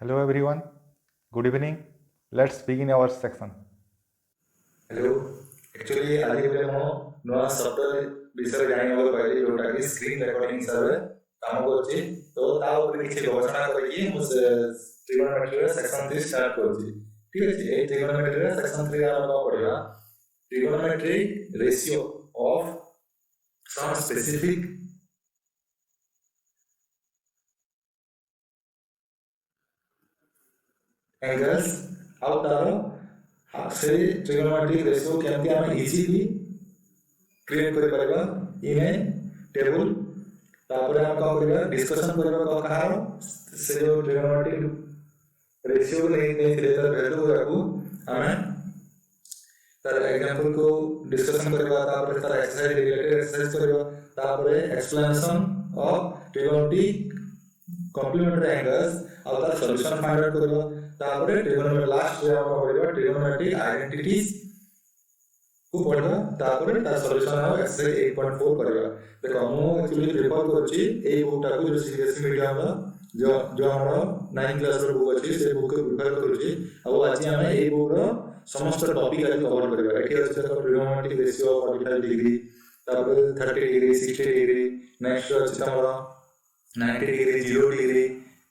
Hello everyone, good evening. Let's begin our section. Hello actually आज गोटे मो नुआ सॉफ्टवेयर विषय जानिबाक पाइली जोटा कि स्क्रीन रिकॉर्डिंग हिसाब से काम करछि तो ता ऊपर किछि गवेषणा करके मु ट्रिगोनोमेट्री रे सेक्शन 3 स्टार्ट करछि। ठीक अछि ए ट्रिगोनोमेट्री रे सेक्शन 3 हम पढिबा trigonometry ratio of some specific angles आउट तार से ट्रिगोनोमेट्रिक रेशियो केमती हम इजीली क्रिएट कर पारिबा इन ए टेबल तापर हम कौन करबा डिस्कशन करबा कहार से जो ट्रिगोनोमेट्रिक रेशियो नहीं थे तर वैल्यू को हमें तार एग्जांपल को डिस्कशन करबा तापर तार एक्सरसाइज रिलेटेड एक्सरसाइज करबा तापर explanation of trigonometric complementary angles और तार सॉल्यूशन फाइंड आउट करबा तापर ट्रिगोनोमेट्री लास्ट रे हम करबा ट्रिगोनोमेट्रिक आइडेंटिटीज को पढ़ा तापर ता सॉल्यूशन हम एक्सरसाइज 8.4 करबा। देखो मु एक्चुअली प्रिफर करछि ए बुक टा को जो सीबीएसई मीडियम रो जो हमरो 9 क्लास रो बुक अछि से बुक को प्रिफर करछि अब आज हम ए बुक रो समस्त टॉपिक आज कवर करबा। एठी अछि देखो ट्रिगोनोमेट्रिक रेशियो 45 डिग्री तापर 30 डिग्री 60 डिग्री नेक्स्ट अछि हमरो 90 डिग्री 0 डिग्री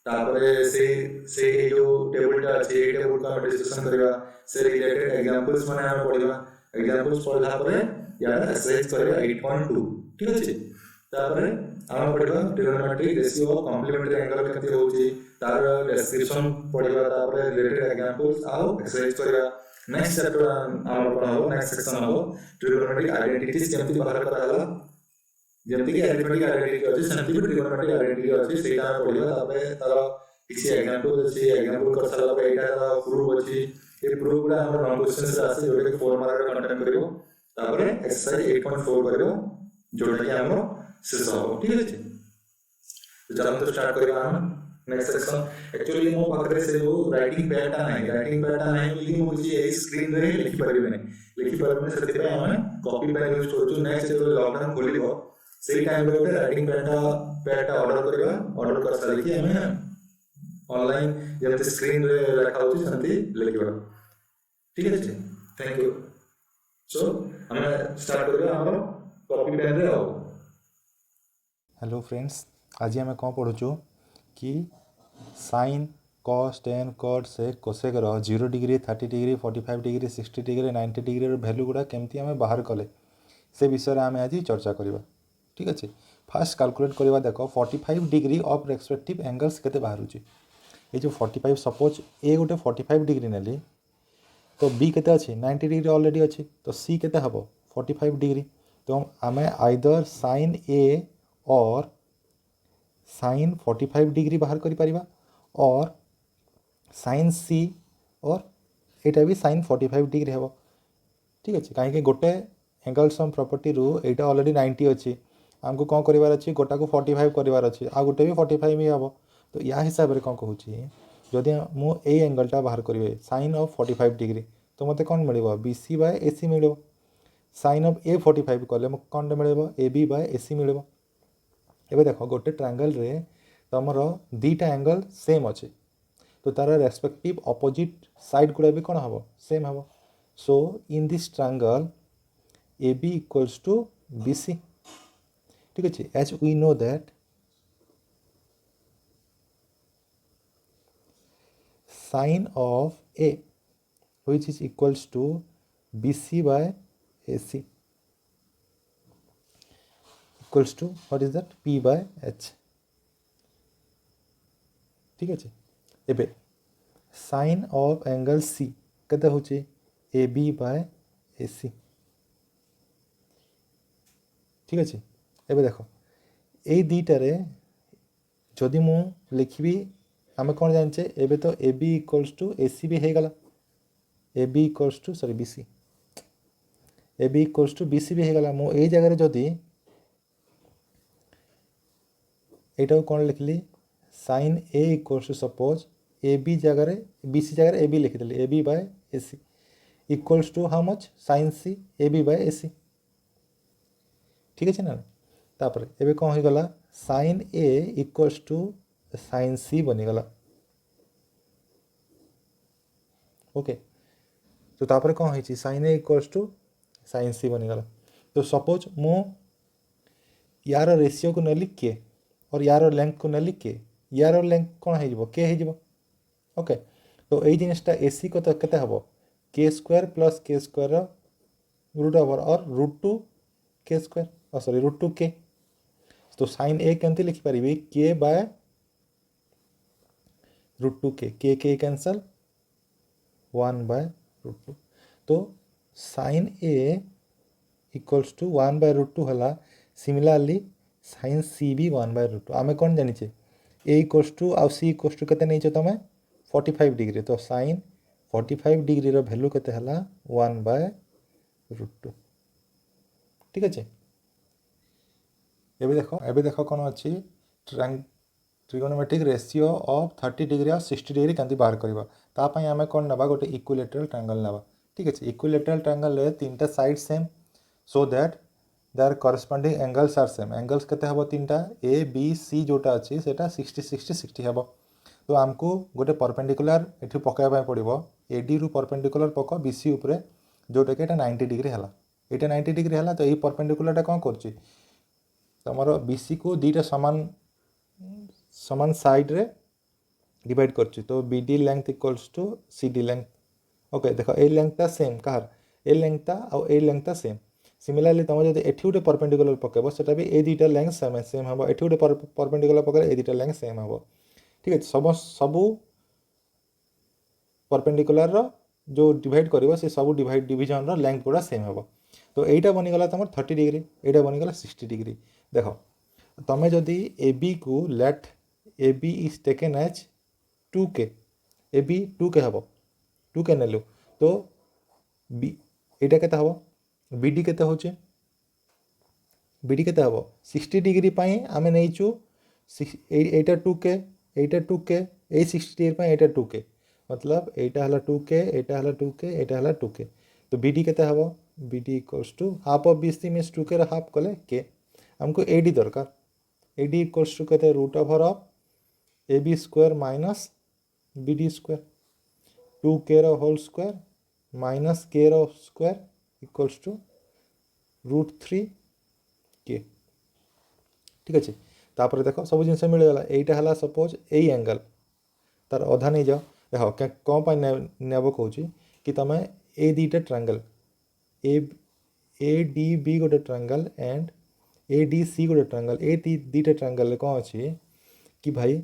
तापर से जो टेबल टा अछि ए टेबल को हम डिस्कशन करबा से रिलेटेड एग्जांपल्स माने हम पढिबा एग्जांपल्स पढ़ला परे यार एक्सरसाइज करबा 8.2 ठीक अछि। तापर हम पढिबा ट्रिगोनोमेट्रिक रेशियो कॉम्प्लीमेंट्री एंगल केते होछि तार डिस्क्रिप्शन पढिबा तापर रिलेटेड एग्जांपल्स आउ एक्सरसाइज करबा। नेक्स्ट चैप्टर हम पढाबो नेक्स्ट सेक्शन हो ट्रिगोनोमेट्रिक आइडेंटिटीज केमति बाहर कराला जेमति कि अरिथमेटिक आइडेंटिटी अछि सेमति ट्रिगोनोमेट्रिक आइडेंटिटी अछि सेटा हम पढिबा तापर तार किछि एग्जांपल अछि एग्जांपल कर साला पे एटा प्रूफ अछि ए प्रूफ गुडा हमर नॉन क्वेश्चन से आसे जोटे 4 मार्क कंटेंट करिवो तापर एक्सरसाइज 8.4 करिवो जोटा कि हमर शेष हो। ठीक अछि तो चलो तो स्टार्ट करिबा हम नेक्स्ट सेक्शन। एक्चुअली मो पाखरे से जो राइटिंग पैड टा नाही बोली मो किछि ए स्क्रीन रे लिखि परिबे नै लिखि परिबे सेति पे हम कॉपी पैड यूज करछु। नेक्स्ट जो लॉकडाउन खोलिबो सेही टाइम रे गोटे राइटिंग पैड टा ऑर्डर करिबा ऑर्डर कर सारी कि हम ऑनलाइन जब स्क्रीन रे रखा होछि सेति लिखिबा। ठीक अछि थैंक यू। सो हमें स्टार्ट करिबा हमर कॉपी पेन रे आओ। हेलो फ्रेंड्स, आज आम कौन पढ़ुचु कि sine cos tan cot sec cosec 0 degree 30 degree 45 degree 60 degree 90 degree value गुड़ा केमती आम बाहर कले से विषय आम आज चर्चा करवा। ठीक अच्छे फास्ट कैलकुलेट करवा देख 45 डिग्री ऑफ रेस्पेक्टिव एंगल्स केते बाहर ये जो 45 सपोज ए गोटे 45 डिग्री नेली तो बी केते अच्छी 90 डिग्री ऑलरेडी अच्छी तो सी केते हम 45 डिग्री तो आम आइदर साइन ए और साइन 45 डिग्री बाहर करि परिबा और साइन सी और एटा भी साइन 45 डिग्री हे। ठीक अच्छे कहीं गोटे एंगल सम प्रॉपर्टी रू एटा ऑलरेडी 90 अच्छी आमको कौन करार अच्छी गोटा को 45 करार अच्छी आ गोटे भी 45 ही हम तो या हिसाब से कौन कहूँ जदि मुझे एंगलटा बाहर करेंगे साइन ऑफ 45 डिग्री तो मत कौन मिल B C by A C मिल साइन ऑफ ए 45 कले कौन मिल ए बी बाय ए सी मिल। एबे देखो गोटे ट्रायंगल रे तमर दीटा एंगल सेम अच्छे तो तार रेस्पेक्टिव ऑपोजिट साइड गुड़ा भी कौन हम सेम हम। So in this triangle A B equals to B C. ठीक अच्छे as we know that sine of A which is equals to BC by AC equals to what is that P by H। ठीक अच्छे एबे sign of angle C केते होची AB by AC। ठीक अच्छे एबे देखो ए दीटारे जदि मु लिखबी आम कौन जाने एबे तो AB इक्वल्स टू AC भी हो गला A B equals to sorry B C A B equals to B C भी हो गला मु ए जगह जदि एटा कौन लिखली sine A equals to suppose A B जगह बी सी जगह ए बी लिखिदेली A B by A C equals to how much sine C A B by A C. ठीक अच्छे ना तापर एबे कौन हो गला sine A equals to sine C बनीगला। ओके तो तापर कौन है sine A equals to sine C बनीगला तो सपोज मु यार रेशियो को नेली के और यार लेंथ को नेली के यार लेंथ कौन हो के हो ओके तो ये जिनटा एसी को तो केते हम k square plus k square root over और root two k square sorry root two k तो साइन ए केमती लिखिपारि k by root two k cancel 1 by root two तो sine A equals to 1 by root two है similarly sign सी भी 1 by root to आम कौन जाने ए equals to आउ सी इक्वल्स टू केते नहीं तुम 45 डिग्री तो साइन 45 डिग्री रो वैल्यू केते हला 1 बाय रूट टू ठीक अच्छे एबे देखो कौन अच्छी ट्रिगोनोमेट्रिक रेशियो ऑफ 30 डिग्री और 60 डिग्री केमती बाहर करबा तापाई आमे कौन नबा गोटे इक्विलेटरल ट्रायंगल नबा ठीक अच्छे इक्विलेटरल ट्रायंगल रे तीनटा side same so that their corresponding angles are same angles केते हबो तीनटा ए बी सी जोटा अछि सेटा 60 60 60 हबो तो आमको गोटे परपेंडिकुलर एठी पकाइबा पड़िबो एडी रु परपेंडिकुलर पक बीसी उपरे जोटा कि 90 डिग्री हला एटा 90 डिग्री हला तो ये परपेंडिकुलरटा कौन करछि तमरो बीसी को दीटा समान समान साइड रे डिवाइड करछि तो BD length equals to CD length okay देखो ए लेंथटा सेम कहार ए लेंथटा और ए लेंथटा सेम सिमिलरली तुम जब एठी गोटे परपेंडिकुलर पकेबो सेटा भी ए दुईटा लेंथ सेम हम एठी गोटे परपेंडिकुलर पकेले ए दुईटा लेंथ सेम हम ठीक है सबू परपेंडिकुलर रो जो डिवाइड करिवो से सबू डिविजन रो लेंथ गुड़ा सेम हम तो एटा बनीगला तुम 30 डिग्री एटा बनीगला 60 डिग्री देख तुम जदि ए बी को let A B is taken as 2k A B 2k हम 2k नेलु तो बी एटा केते हम बीडी केते होचे बीडी केते हम 60 डिग्री पाई आमे नैचु एटा 2k एटा 2k ए 60 डिग्री पाई एटा 2k मतलब एटा हला 2k एटा हला 2k एटा हला 2k तो बीडी केते हम BD equals to half of BC means 2k रो हाफ कले k हमको एडी दरकार एडी इक्वल्स टू केते root over of A B square minus B D square 2k रो होल स्क्वायर माइनस k रो square equals to root 3k ठीक अच्छे तापर देख सब जिन मिलगला यहीटा है सपोज यही एंगल तार अधा नहीं जाओ देख कौन पर नेब कौच कि तुम ए दुईटा ट्रायंगल ए डी बी गोटे triangle and A D C गोटे ट्रायंगल ए दुईटा ट्रायंगल कौन अच्छी कि भाई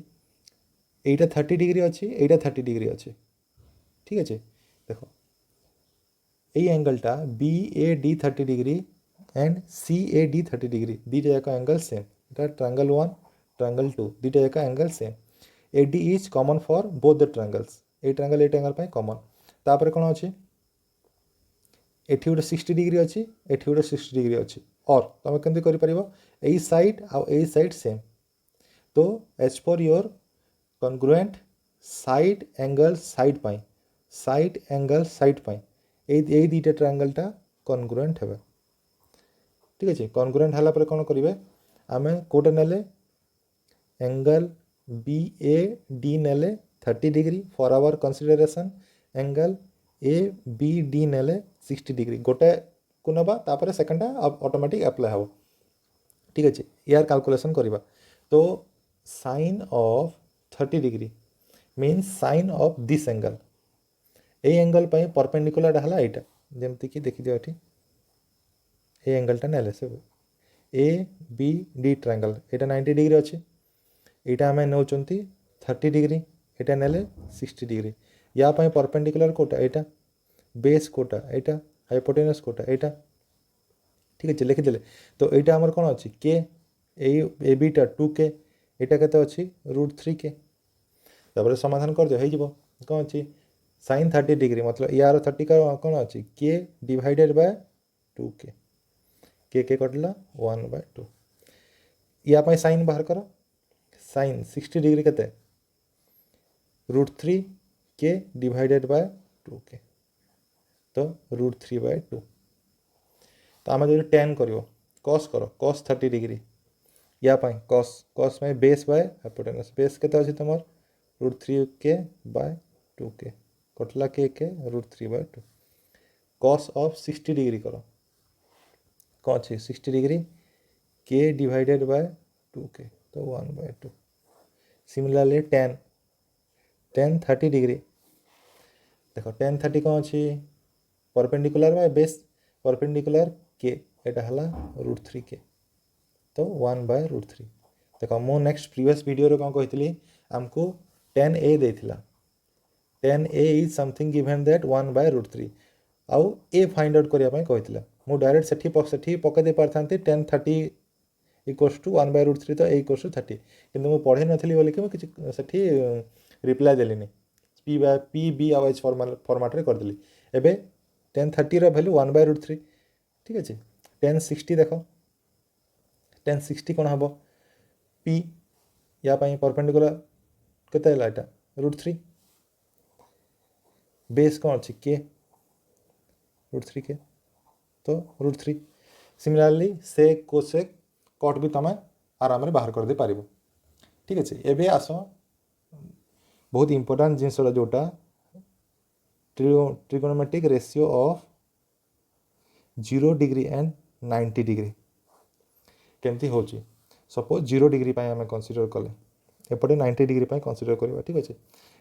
एटा 30 डिग्री अच्छी एटा 30 डिग्री अच्छे ठीक अच्छे देख यही एंगलटा B A D 30 degree and C A D 30 degree दुईटा जाक एंगल सेम এটা ट्रायंगल 1 ट्रायंगल 2 दुईटा जाक angle same A D is common for both the triangles a triangle पे कॉमन तापर कौन अच्छी एठी गोटे 60 डिग्री अच्छी एठी गोटे 60 डिग्री अच्छी और तुम केमती कर यही साइड आउ यही साइड सेम तो as per your congruent side angle side पाई साइड एंगल साइड पाई यही दुईटा ट्रायंगलटा कॉन्ग्रुएंट है ठीक अच्छे कॉन्ग्रुएंट है कौन करेंगे आमे कोटे नेले एंगल बी ए डी नेले 30 degree for our consideration angle A B D नेले 60 डिग्री गोटे को नबा तापर सेकंडा ऑटोमेटिक अप्लाई हो ठीक अच्छे यार कैलकुलेशन करवा तो sine of 30 degree means sine of this angle A angle पे परपेंडिकुलर है यहाँ जमती कि देखी दियो ये एंगलटा नेले सब ए बी डी ट्रायंगल एटा 90 डिग्री अच्छे यहाँ आम नौ 30 डिग्री एटा नेले 60 डिग्री या परपेंडिकुलर कोटा एटा बेस कोटा एटा हाइपोटेनस कोटा एटा ठीक अच्छे लिखिदे तो यहाँ आमर कौन अच्छी के ए बीटा 2k एटा केते अच्छी रूट 3k तापर समाधान कर दियो कौन अच्छी साइन 30 डिग्री मतलब यार 30 का कौन अच्छी के डिवाइडेड बाय 2k के कटला 1/2 या साइन बाहर कर साइन 60 डिग्री केते root 3k divided by 2k तो रूट 3/2 तो आम जो टेन कर कॉस 30 डिग्री या कॉस में बेस बाय हाइपोटेनस बेस केते अछि तुम रूट 3k बाय 2k कटला के √3/2 cos ऑफ 60 डिग्री कर कौन अच्छे 60 degree k divided by 2k तो 1/2 सिमिलरली tan 30 डिग्री देख tan 30 कौन अच्छी perpendicular by base perpendicular k एटा हला √3k तो 1/√3 देख मो नेक्स्ट प्रीवियस वीडियो कौन कही आमको tan a देथिला tan a is something given that 1/√3 आउ a फाइंड आउट करिया पय कहितला मु डायरेक्ट सेठी पके दे पारथांती tan 30 इक्वल्स टू 1/√3 तो a इक्वल्स टू 30 किंतु मु पढ़े नथली बोली कि मु किछि सेठी रिप्लाई देलिनी p b आउ h फॉर्मेट रे कर देली एबे tan 30 रो वैल्यू 1/√3 ठीक अछि tan 60 देखो tan 60 कोन हबो p या पय परपेंडिकुलर केते हला एटा √3 बेस कौन अच्छी के √3k तो √3 सिमिलरली सेक कोसेक कट भी तुम आराम रे बाहर कर दे पारिबो ठीक अच्छे एबे आस बहुत इंपोर्टेंट जिनस जोटा trigonometric ratio of 0 degree and 90 degree केमती होची सपोज 0 डिग्री पाए हमें कंसीडर कले एपटे 90 डिग्री पाए कंसीडर करबा ठीक अच्छे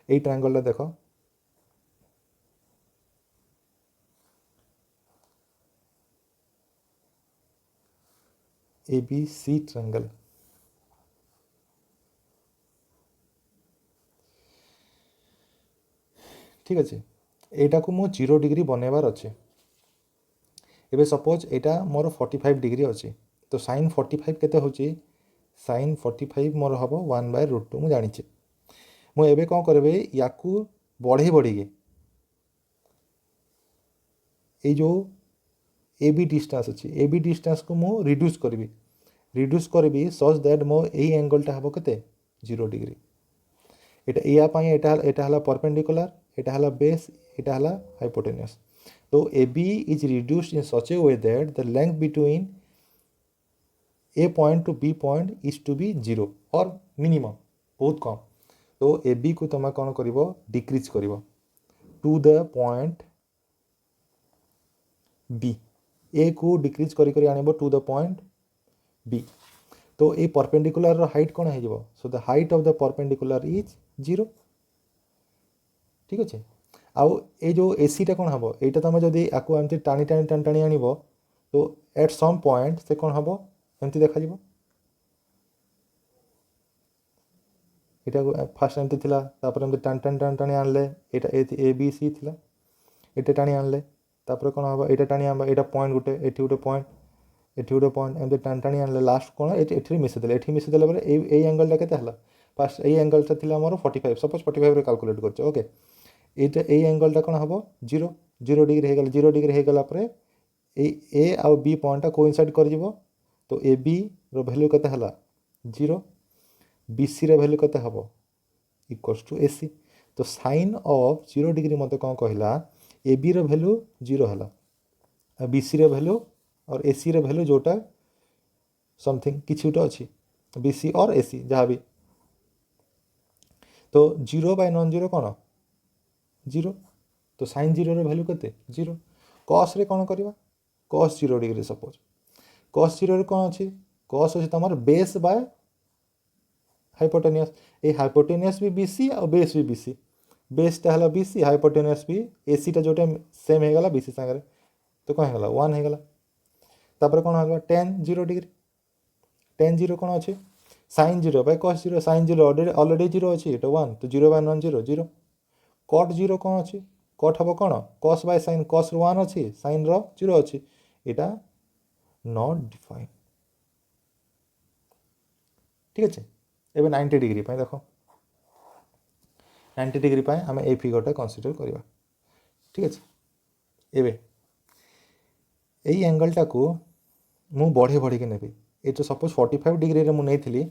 एई ट्रायंगल देखो ABC ट्रायंगल ठीक अच्छे एटा को मो 0 डिग्री बनैबार अच्छे एबे सपोज एटा मोर 45 डिग्री अच्छे तो sin 45 केते होची sin 45 मोर हबो 1/√2 मु जानिचे मु एबे कोन करबे याकू बढ़े बढ़िगे ए जो AB डिस्टेंस अच्छी AB डिस्टेंस को मु रिड्यूस करबी सच दैट मो एई एंगलटा हबो केते 0 डिग्री एटा या पय एटा हला परपेंडिकुलर एटा हला बेस एटा हला हाइपोटेन्यूज तो AB is reduced in such a way that the length between A point to B point is to be 0 और मिनिमम बहुत कम तो AB को तुम कौन करिवो डिक्रीज करिवो to the point B A को डिक्रीज करी आनिबो टू द पॉइंट B तो ए परपेंडिकुलर रो हाइट कोन हे जिवो so the height of the perpendicular is 0 ठीक अच्छे आउ ए जो AC टा कोन हबो एटा तमे जदी आकु एमती टाणी आनिबो तो एट सम पॉइंट से कोन हबो एमती देखा जिवो एटा फर्स्ट एमती थिला तापर एमती टाणी आनले एटा ABC थिला एटा टाणी आनले तापर कोन हबो एटा टाणी आनबा एटा पॉइंट गुटे एठी गुटे पॉइंट एमती टाणी आनले लास्ट कोन एठी मिसे देले बरे ए एंगल टा केते हला फर्स्ट ए एंगल टा थिला हमर 45 सपोज 45 रे कैलकुलेट करछ ओके एटा ए एंगल टा कोन हबो 0 डिग्री हे गला परे ए आ बी पॉइंट टा कोइंसाइड कर जिवो तो ए बी रो वैल्यू केते हला 0 BC रो वैल्यू केते हबो इक्वल्स टू AC तो साइन ऑफ 0 डिग्री मते कोन कहला AB रो वैल्यू 0 हला BC रो वैल्यू और AC रो वैल्यू जोटा समथिंग किछि उटा अछि BC और AC जहाँ भी तो 0/non-0 कौन 0 तो sin 0 रो वैल्यू केते 0 cos रे कौन करबा cos 0 डिग्री सपोज cos 0 रे कौन अछि cos अछि तमर base by hypotenuse A hypotenuse भी BC और बेस भी BC बेस टा हला BC हाइपोटेन्यूज भी AC टा जोटे सेम हे गला BC संगे तो कौन हे गला 1 हे गला तापर कौन हबा tan 0 डिग्री tan 0 कौन अछि sin 0 बाय cos 0 sin 0 ऑलरेडी 0 अछि तो 1 तो 0/non-0 0 cot 0 कौन अछि cot हबो कौन cos बाय sin cos रो 1 अछि sin रो 0 अछि एटा नॉट डिफाइन ठीक अछि एबे 90 डिग्री पाए देखो 90 डिग्री पाए हमें ए फिगरटा कंसीडर करबा ठीक अछि एबे एई एंगलटा को मु बढ़े के नेबी ए तो सपोज 45 डिग्री रे मु नेथिली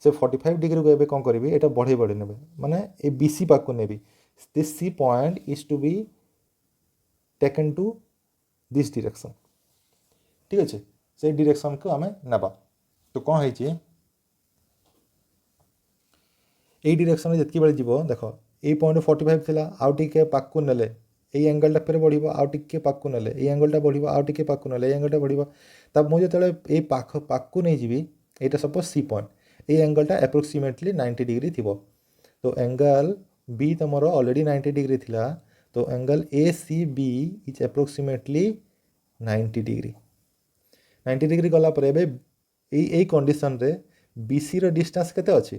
से 45 डिग्री को एबे कोन करबी एटा बढ़े नेबे माने ए BC पाक को नेबी this C point is to be taken to this direction ठीक अछि से डायरेक्शन को हमें नबा तो कोन होई छी ए डायरेक्शन रे जतकी बेले जीवो देखो এই পয়েন্ট 45 ଥିଲା ଆଉ ଟିକେ ପାଖକୁ ନେଲେ এই ଆଙ୍ଗେଲଟା ଫେରେ ବଢ଼ିବ ଆଉ ଟିକେ ପାଖକୁ ନେଲେ এই ଆଙ୍ଗେଲଟା ବଢ଼ିବ ଆଉ ଟିକେ ପାଖକୁ ନେଲେ এই ଆଙ୍ଗେଲଟା ବଢ଼ିବ ତା ମୁଁ ଯେତେବେଳେ এই ପାଖକୁ ନେଇଯିବି এইটা ସପୋଜ ସି ପଏଣ୍ଟ এই ଆଙ୍ଗେଲଟା ଆପ୍ରୋକ୍ସିମେଟଲି 90 ଡିଗ୍ରୀ ଥିବ ତ ଆଙ୍ଗେଲ ବି ତମର ଅଲରେଡ଼ି 90 ଡିଗ୍ରୀ ଥିଲା ତ angle A C B is approximately 90 degree 90 degree ଗଲା ପରେ ଏବେ এই କଣ୍ଡିସନରେ BCର ଡିଷ୍ଟାନ୍ସ କେତେ ଅଛି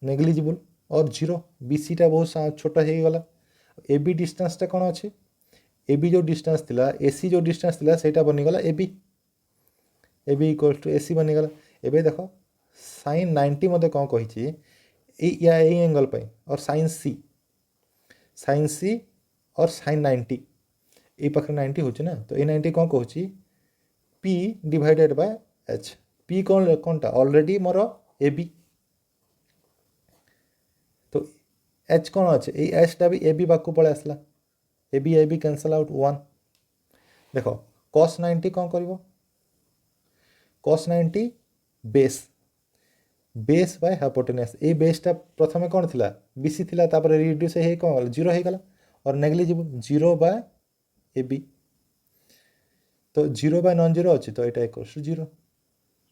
ନେଗ୍ଲିଜିବୁଲ୍ और जीरो BCटा बहुत छोट हो गला AB डिस्टेंसटा कौन अच्छे AB जो डिस्टेंस थिला AC जो डिस्टेंस थिला सेटा बनीगला AB इक्वल टू AC बनीगला एबे देखो sin 90 मते कौन कही या एंगल पे और sin C और sin 90 ये पाखे 90 होची ना तो ये 90 कौन कहूँ P divided by H P कौनटा ऑलरेडी मोर AB तो H कौन अच्छे ये Hटा भी AB बाकू पड़े आसला AB कैंसल आउट 1 देखो cos 90 कौन करिवो cos 90 बेस बाय हाइपोटेनस ये बेसटा प्रथमे कौन थिला BC थिला तापर रिड्यूस हे कौन जीरो हो गला और नेग्लिजिबल 0 बाय AB तो 0 बाय नॉन जीरो अच्छी तो यहाँ इक्वल्स टू 0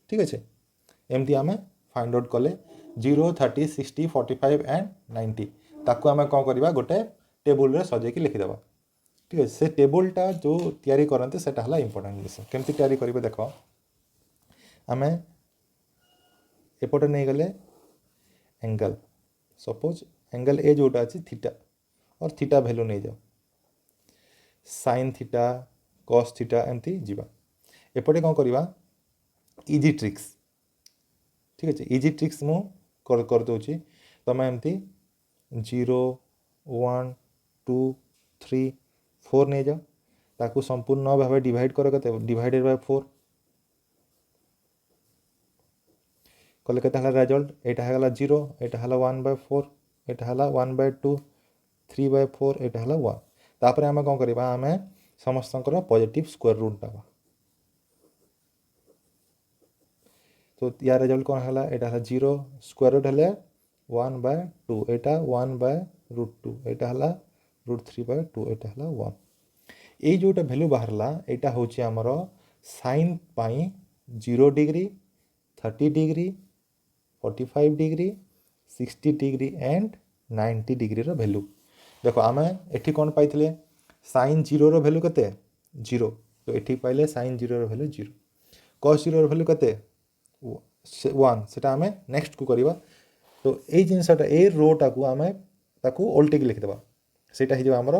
ठीक अच्छे एमती आम फाइंड आउट कले 0 30 60 45 एंड 90 ताकू आम कौन करवा गोटे टेबुल रे सजेकी लिखिदेवा ठीक है से टेबुलटा जो तैयारी करते सेटा हला इंपोर्टेंट जिनिस केमती तैयारी करेंगे देख आम एपटे नहीं गले एंगल सपोज एंगल ए जोटा अच्छी थीटा और थीटा वैल्यू नहीं जाओ साइन थीटा कॉस थीटा एमती जीवा एपटे कौन करवा इजी ट्रिक्स ठीक अच्छे इजी ट्रिक्स मु कर दूची तुम एमती 0 1 2 3 4 नहीं जाओ ताकू संपूर्ण भाव डिवाइड कर डिवाइडेड बाय 4 कले के रिजल्ट यहाँ है 0 यहाँ है 1/4 यहाँ है 1/2 3/4 यहाँ है 1 तापर आम कौन करवा आम समस्त पॉजिटिव स्क्वायर रूट नवा तो या रिजल्ट कौन है यहाँ है 0 स्क्वायर रूट है 1/2 यहाँ 1/√2 यहाँ है √3/2 यहाँ है 1 ये जोटा वैल्यू बाहर यहाँ हूँ आमर sine pi 0 degree 30 degree 45 degree 60 degree and 90 degree रो वैल्यू देखो आम एठी कौन पाइले साइन 0 रो वैल्यू केते 0 तो एठी पाइले साइन 0 रो वैल्यू 0 cos 0 रो वैल्यू केते 1 सेटा आम नेक्स्ट को करवा तो ये जिनसटा ए रोटा को आम ताकू उल्टे लिखिदेवा सेटा हो आमर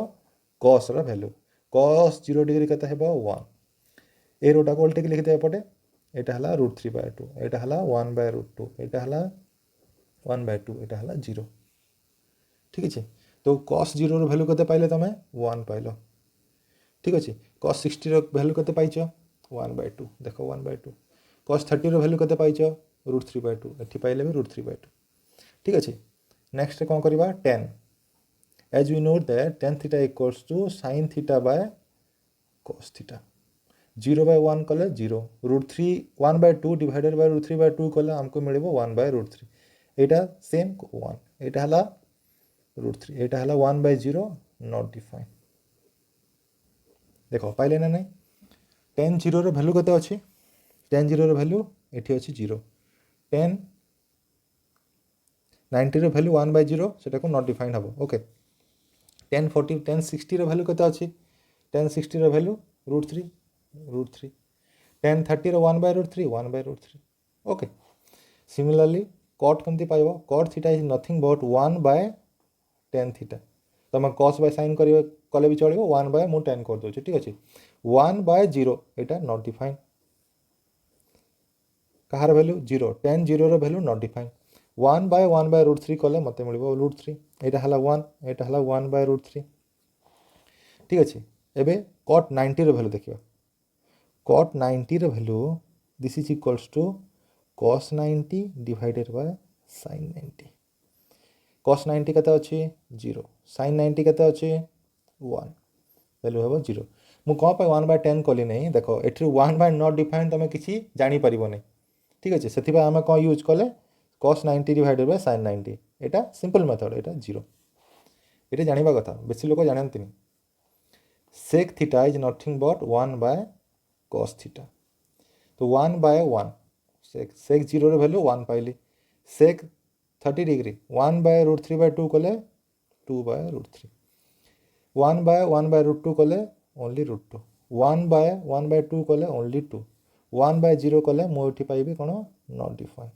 cos रो वैल्यू cos 0 डिग्री केते हेबो 1 ए रोटा को उल्टे लिखिदे एपटे এটা হলা √3/2 এটা হলা 1/√2 এটা হলা 1/2 এটা হলা 0 ঠিক আছে তো cos 0 র ভ্যালু কত পাইলে তুমি 1 পাইলো ঠিক আছে cos 60 র ভ্যালু কত পাইছো 1/2 দেখো 1/2 cos 30 র ভ্যালু কত পাইছো √3/2 এটি পাইলে भी √3/2 ঠিক আছে নেক্সট কোন করিবা tan as we know that tan theta equals to sin theta by cos theta 0/1 कले 0 √3 1/2 डिवाइडेड बाय √3/2 कले हमको मिलेबो 1/√3 एटा सेम 1 एटा हला √3 एटा हला 1/0 नॉट डिफाइन देखो पाइले ना नहीं tan 0 रो वैल्यू कते अछि tan 0 रो वैल्यू एठी अछि 0 tan 90 रो वैल्यू 1/0 सेटा को नॉट डिफाइन हबो ओके tan 40 tan 60 रो वैल्यू कते अछि tan 60 रो वैल्यू √3 tan 30 रो 1/√3 ओके सिमिलरली cot केमती पाइबो cot theta is nothing but 1/tan theta तुम cos बाय sin कले भी चलो 1/ मु tan कर दो ठीक अच्छे 1/0 यहाँ नॉट डिफाइन कहार वैल्यू 0 tan 0 रो वैल्यू नॉट डिफाइन 1/1/√3 कले मत मिल √3 यहाँ है 1 यहाँ है 1/√3 ठीक अच्छे एबे cot 90 रो वैल्यू देखिए cot 90 रो value this is equals to cos 90 divided by sin 90 cos 90 केते अछि 0 sin 90 केते अछि 1 वैल्यू हेबो 0 मु को पे 1/10 कली नहीं देखो एठी 1/ नॉट डिफाइन तमे किछि जानि परिबो नहीं ठीक अछि सेति बा हम को यूज कले cos 90 डिवाइडेड बाय sin 90 এটা সিম্পল মেথড, এটা জিরো। এটা জানিবা কথা, বেশি লোক জানতেনি। sec theta is nothing but 1 by cos theta। তো 1 by 1 sec 0 র ভ্যালু 1 পাইলি। sec 30 degree 1 by root 3 by 2 কলে 2 by root 3। 1 by 1 by root 2 কলে only root 2। 1 by 1 by 2 কলে only 2। 1 by 0 কলে ମୁଁ ଏଠି ପାଇବି କ'ଣ not defined।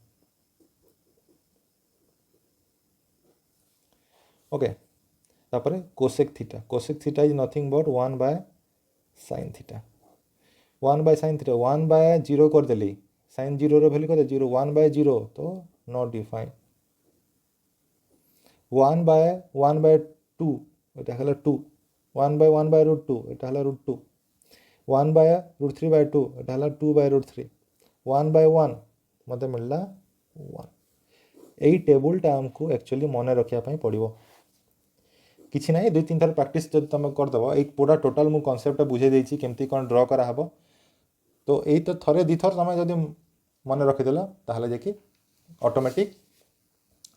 ଓକେ, ତାପରେ cosec theta। cosec theta is nothing but 1 by sin theta। 1 by sin theta 1 by 0 କରିଦେଲି, sin 0 ର ଭ୍ୟାଲୁ କେତେ 0। 1 by 0 ତ not defined। 1 by 1 by 2 এটা ହେଲା 2। 1 by 1 by root 2 এটা ହେଲା root 2। 1 by root 3 by 2 এটা ହେଲା 2 by root 3। 1 by 1 ମୋତେ ମିଳିଲା 1। ଏଇ ଟେବୁଲଟା ଆମକୁ ଆକ୍ଚୁଆଲି ମନେ ରଖିବା ପାଇଁ ପଡ଼ିବ। କିଛି ନାହିଁ, 2-3 ଥର ପ୍ରାକ୍ଟିସ୍ ଯଦି ତୁମେ କରିଦେବ, ଏଇ ପୁରା ଟୋଟାଲ୍ ମୁଁ କନସେପ୍ଟଟା ବୁଝେଇ ଦେଇଛି କେମିତି କ'ଣ ଡ୍ର କରାହେବ। ତ ଏଇ ତ ଥରେ 2 ଥର ତୁମେ ଯଦି ମନେ ରଖିଦେଲ ତାହେଲେ ଯାଇକି ଅଟୋମେଟିକ୍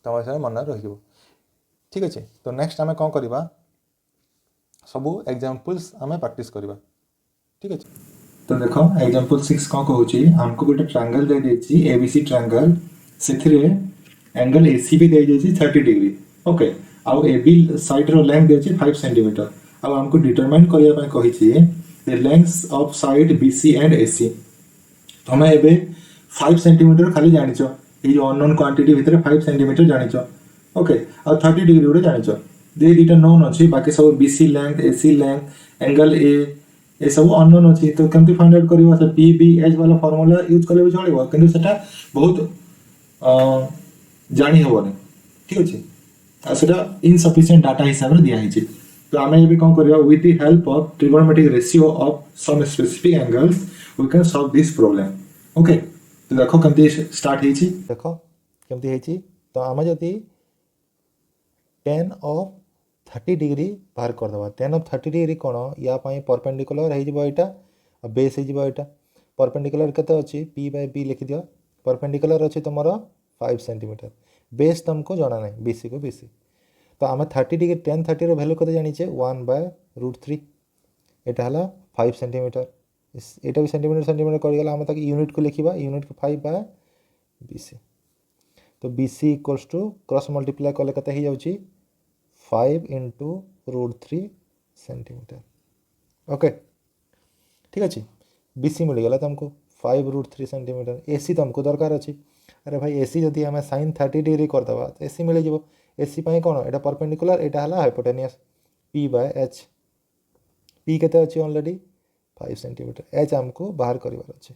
ତୁମ ସାଙ୍ଗେ ମନେ ରହିଯିବ। ଠିକ୍ ଅଛି, ତ ନେକ୍ସଟ ଆମେ କ'ଣ କରିବା, ସବୁ ଏକ୍ଜାମ୍ପଲ୍ସ ଆମେ ପ୍ରାକ୍ଟିସ୍ କରିବା। ଠିକ୍ ଅଛି, ତ ଦେଖ ଏକ୍ଜାମ୍ପଲ୍ 6 କ'ଣ କହୁଛି, ଆମକୁ ଗୋଟେ ଟ୍ରାଙ୍ଗଲ୍ ଦେଇଦେଇଛି ABC ଟ୍ରାଙ୍ଗଲ୍, ସେଥିରେ एंगल AC भी दिया जाए 30 डिग्री। ओके, आउ AB साइड रो लेंथ दिया जाए 5 सेंटीमीटर। आउ हमको डिटरमाइन करिया ପାଇଁ କହିଛି the lengths of side BC and AC। तो हमें एबे 5 सेंटीमीटर खाली जानिचो, ए जो अननोन क्वांटिटी भितर 5 सेंटीमीटर जानिचो। ओके, आउ 30 डिग्री रे जानिचो, दे दिटा नोन अछि, बाकी सब BC length AC length angle A सब अननोन अछि। तो केमती फाइंड आउट करिवा, से PBH वाला फार्मूला यूज करले भी चलिबो, किंतु सेटा बहुत जानी हेबनी। ठीक अच्छे, सेटा इनसफिशिएंट डाटा हिसाब से दिखाई। तो आम ये कौन करवा, with the help of trigonometric ratio of some specific angles we can solve this problem. Okay, तो देखो केमती स्टार्ट हेची, ଦେଖ କେମିତି ହେଇଛି। ତ ଆମେ ଯଦି tan of 30 डिग्री बाहर करदेवा, tan of 30 डिग्री କ'ଣ, या ପାଇଁ परपेंडिकुलर ହେଇଯିବ ଏଇଟା, ଆଉ ବେସ୍ ହେଇଯିବ ଏଇଟା। परपेंडिकुलर କେତେ ଅଛି, P by B लिखिदिଅ। परपेंडिकुलर ଅଛି ତୁମର 5 सेंटीमीटर, बेस तुमको जाना नहीं BC को BC। तो आम 30 डिग्री tan 30 रो भैल्यू कते जानिचे 1 by root 3। एटा हला 5 सेंटीमीटर, एटा भी सेंटीमीटर सेंटीमीटर करगला, आम ताकि यूनिट को लिखिबा, यूनिट को 5 by BC। तो BC equals to cross multiply कले कते ही जाउची 5 into root 3 सेंटीमीटर। ओके, ठीक अच्छे, BC मिलगला तुमको 5 root 3 सेंटीमीटर। AC तुमको दरकार अच्छी, अरे भाई AC जदि आम sin 30 डिग्री करदेवा तो AC मिल जाव। AC पाई कौन, एटा परपेंडिकुलर, एटा हला hypotenuse, P by H। P केते अच्छी ऑलरेडी 5 सेंटीमीटर, H आमको बाहर करिवार अच्छे।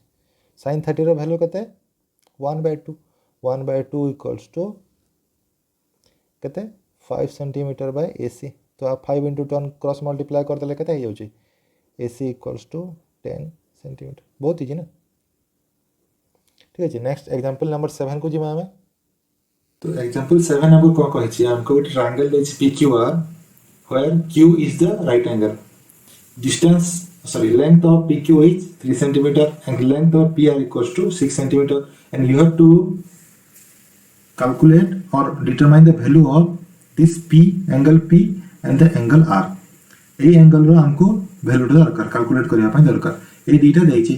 sin 30 रो वैल्यू केते 1 by 2। 1 by 2 इक्वल्स टू केते 5 सेंटीमीटर by AC। तो आप 5 into 10 क्रॉस मल्टीप्लाई करदेले केते हो जाउची, AC इक्वल्स टू 10 सेंटीमीटर। बहुत इजी ना। ठीक है, नेक्स्ट एग्जांपल नंबर 7 को जिमा हमें। तो एग्जांपल 7 हमको कौन कहिछि, हमको एक ट्रायंगल देछि PQR where Q is the right angle, distance length of PQ is 3 centimeter and length of PR equals to 6 centimeter, and you have to calculate or determine the value of this angle P and the angle R। এই angle रो हमको value दरकार, calculate करिया ପାଇଁ दरकार। ए दीटा देछि,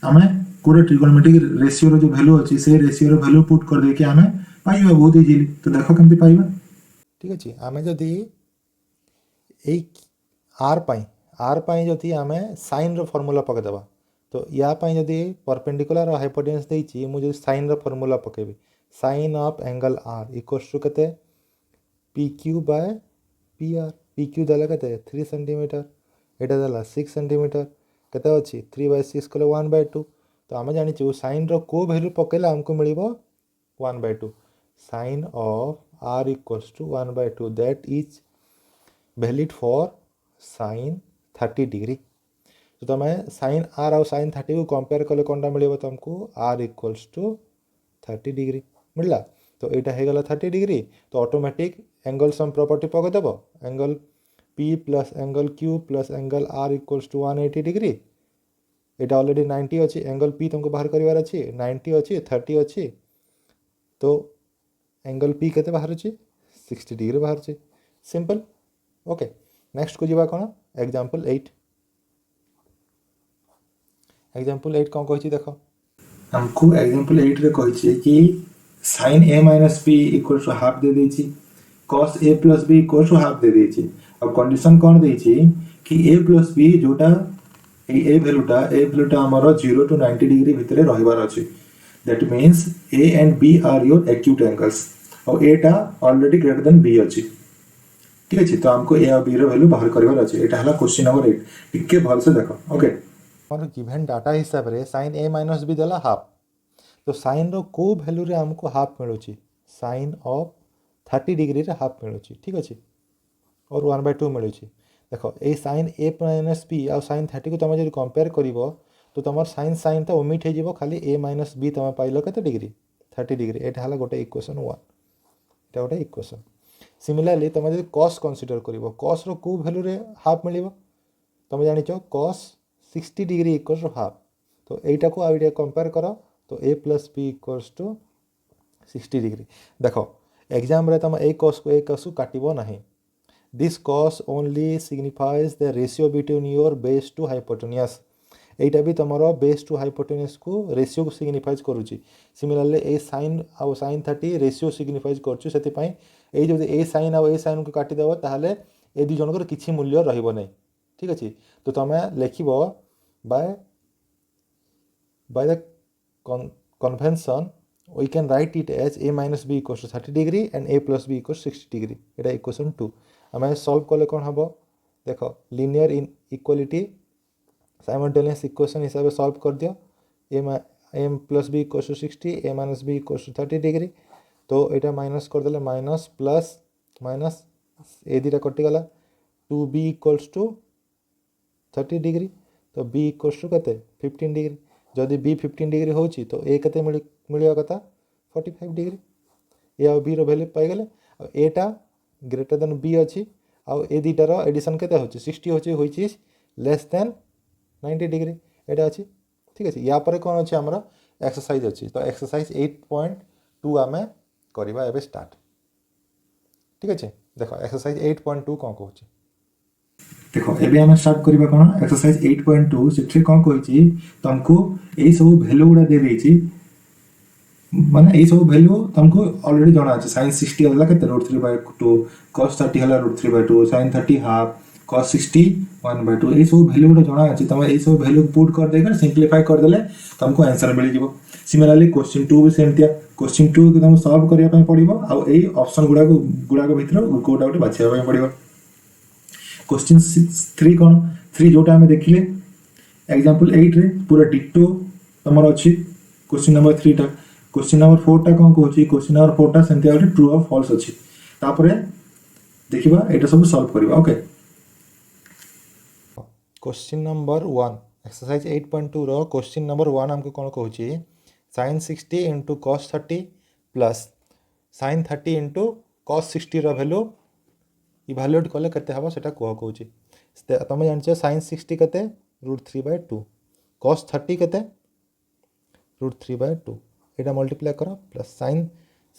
आमे कोडे trigonometric ratio रो जो वैल्यू अछि से रेशियो रो वैल्यू पुट कर दे के आमे पाइबा बहुत इजीली। तो देखो केमती पाइबा। ठीक अछि, आमे जदी ए R पाई जदी आमे sin रो फार्मूला पके देबा, तो या पाई जदी परपेंडिकुलर और हाइपोटेन्यूस देछि, मु जदी sin रो फार्मूला पकेबी, sin of angle R equals to केते PQ by PR। PQ देला केते 3 सेंटीमीटर, एटा देला 6 सेंटीमीटर, केते अछि 3 by 6 कले 1 by 2। तो आम जानी sin रो को वैल्यू पकेला हमको मिलिबो 1 by 2। sin of R equals to 1 by 2, that is valid for sin 30 degree. तो तुम sin R और sin 30 को कंपेयर कले कौन मिले तुमको R इक्वल्स टू 30 डिग्री मिलला। तो यहाँ हो गला 30 डिग्री, तो ऑटोमेटिक एंगल सम प्रॉपर्टी पकईदेव, angle P plus angle Q plus angle R equals to 180 degree. यहाँ ऑलरेडी 90 अच्छी, एंगल P तुमको बाहर करार अच्छी, 90 अच्छी, 30 अच्छी। तो एंगल पी केते बाहर 60 डिग्री बाहर सिंपल। ओके नेक्स्ट को जीवा कौन एग्जांपल 8 कौन कही देख हमको एग्जांपल 8 रे कही कि sin a minus b equal to half दे देछि cos a plus b equal to half दे देछि और कंडीशन कौन देछि कि a प्लस b जोटा ए वैल्यूटा हमर 0 टू 90 डिग्री भितरे रहिबार अछि that means a and b are your acute angles और a टा ऑलरेडी ग्रेटर देन b अछि ठीक अछि तो हमको a और b रो वैल्यू बाहर करबार अछि एटा हला क्वेश्चन नंबर 8 टिके भल से देखो ओके और गिवन डाटा हिसाब रे sin a माइनस b देला हाफ तो sin रो को वैल्यू रे हमको हाफ मिलुची sin ऑफ 30 डिग्री रे हाफ मिलुची ठीक अछि और 1/2 मिलुची देखो ए sin a माइनस b आ sin 30 को तुम जब कंपेयर करिवो तो तुम sin तो ओमिट हो जीवो खाली a माइनस b तुम पाइलो केते डिग्री 30 डिग्री एटा हला गोटे इक्वेशन 1 एटा गोटे इक्वेशन सिमिलरली तुम जब cos कंसीडर करिवो cos रो को वैल्यू रे हाफ मिलिवो तुम जानिचो cos 60 degree equals to half तो एटा को आइडिया कंपेयर करो तो a plus B equals to 60 degree देखो एग्जाम रे तुम ए cos को काटिबो नहीं this cos only signifies the ratio between your base to hypotenuse एटा भी तुमरो बेस टू हाइपोटेन्यूस को रेशियो को सिग्निफाइज करूची सिमिलरली ए sin आ sin 30 रेशियो सिग्निफाइज करछु सेति पई ए जदि ए sin आ ए sin को काटि देबो ताहाले ए दि जनकर किछि मूल्य रहिबो नै ठीक अछि तो तुम लिखिबो by the convention we can write it as a minus b equals to 30 degree and a plus b equals 60 degree Etah equation 2 हमें सॉल्व कले कोन हबो देखो लीनियर इक्वालिटी साइमल्टेनियस इक्वेशन हिसाब से सॉल्व कर दियो a plus b equals to 60 a minus b equals to 30 degree तो एटा minus कर देले माइनस प्लस माइनस ए दिटा कटि गला 2b equals to 30 डिग्री तो b इक्वल्स टू केते 15 डिग्री जदि b 15 डिग्री होची तो a केते मिलिया कथा 45 डिग्री ए और b रो वैल्यू पाई गेले और a टा ग्रेटर देन b अछि और ए दिटा रो एडिशन केते होची 60 होची which is less than 90 degree एटा अछि ठीक अछि या परे कोन अछि हमरा एक्सरसाइज अछि तो एक्सरसाइज 8.2 आमे करबा एबे स्टार्ट ठीक अछि देखो एक्सरसाइज 8.2 कोन कहूची देखो एबे हम स्टार्ट करिबा कोन एक्सरसाइज 8.2 सेठी कोन कहिछि तुमको एई सब वैल्यू गुडा दे देछि माने एई सब वैल्यू तुमको ऑलरेडी जाना अछि sin 60 होला केते √3/2 cos 30 होला √3/2 sin 30 हाफ cos 60 1/2 एई सब वैल्यू गुडा जाना अछि तुम एई सब वैल्यू पुट कर देकर सिंपलीफाई कर देले तुमको आंसर मिल जिवो सिमिलरली क्वेश्चन 2 भी सेम थिया क्वेश्चन 2 के तुम सॉल्व करिया पय पड़िबो आ एई ऑप्शन गुडा को भीतर कोटा गोटे बाछिया पय पड़िबो क्वेश्चन 3 कौन 3 जोटा हमें देखिले एग्जांपल 8 रे पूरा डिटो तमर अछि क्वेश्चन नंबर 3 टा क्वेश्चन नंबर 4 टा कोन कहछि क्वेश्चन नंबर 4 टा सेंति आउट ट्रू और फॉल्स अछि तापरे देखिबा एटा सब सॉल्व करिबा ओके क्वेश्चन नंबर 1 एक्सरसाइज 8.2 रो क्वेश्चन नंबर 1 हमको कोन कहछि sin 60 * cos 30 plus sin 30 * cos 60 रो वैल्यू इवैल्यूएट कले केते हबो सेटा कहूची तुम जानछ sin 60 केते √3/2 cos 30 केते √3/2 एटा मल्टीप्लाई करो प्लस sin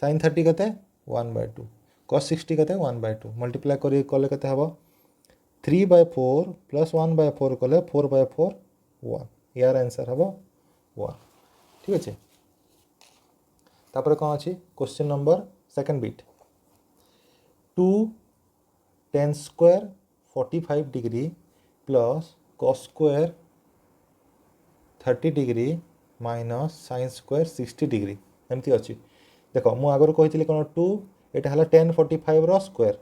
30 केते 1/2 cos 60 केते 1/2 मल्टीप्लाई करी कले केते हबो 3/4 प्लस 1/4 कले 4/4 1 यार आंसर हबो 1 ठीक अछि तापर कोन अछि question number second bit 2 tan square 45 degree plus cos square 30 degree minus sin square 60 degree एमती अछि देखो मु आगर कहितले कोन 2 एटा हला tan 45 रो स्क्वायर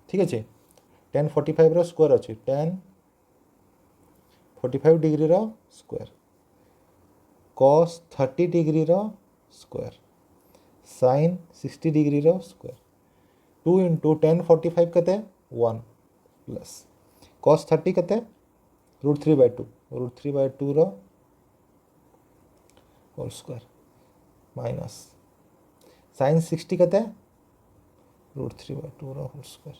ठीक अछि tan 45 रो स्क्वायर अछि tan 45 डिग्री रो स्क्वायर cos 30 डिग्री रो स्क्वायर sin 60 डिग्री रो स्क्वायर 2 * tan 45 केते 1 प्लस cos 30 केते √3/2 रो होल स्क्वायर माइनस sin 60 केते √3/2 रो होल स्क्वायर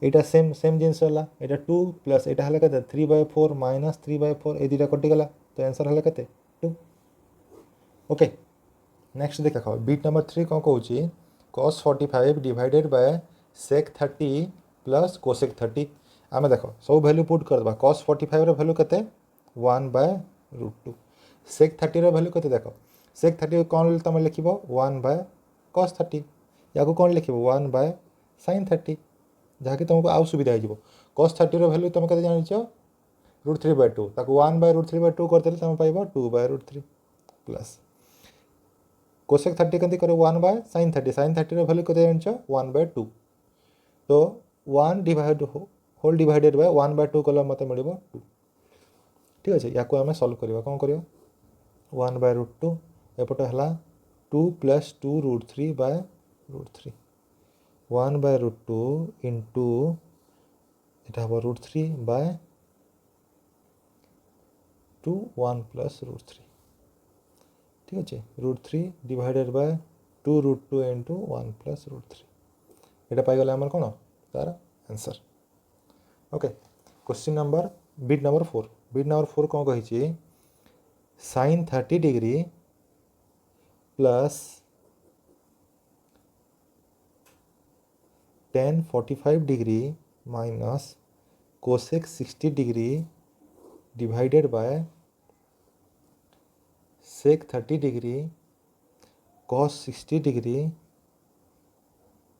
एटा सेम जिंस होला एटा 2 प्लस एटा हला केते 3/4 माइनस 3/4 ए दिटा कटि गला तो आंसर हला केते 2 ओके नेक्स्ट देख बिट नंबर 3 कौन कौन cos 45 divided by sec 30 plus cosec 30 आम देख सब भैल्यू पुट करदे cos 45 भैल्यू के 1/√2 sec 30 भैल्यू के देख sec 30 कौन तुम लिख 1/cos 30 या कौन लिख 1/sin 30 जहाँकि तुमको आउ सुविधा हो cos 30 भैल्यू तुम के जान √3/2 ताको 1/√3/2 करदेले तुम पाइब 2/√3 प्लस cosec 30 के कर 1/sin 30 sin 30 भैल्यू के जान 1/2 तो 1 डिवाइड होल डिवाइडेड बाय 1/2 कले मत मिल 2 ठीक अच्छे या आम सल्व करवा कौन कर 1/√2 एपटे है 2 + 2√3/√3 1/√2 इंटू यहाँ हम √3/2 1 + √3 ठीक अच्छे √3 डिवाइडेड बाय 2√2 इंटू 1 + √3 यहाँ पाईगले आम कौन तार answer okay question number bit number 4 कौन कही sin 30 degree plus tan 45 degree minus cosec 60 degree divided bye sec 30 degree cos 60 degree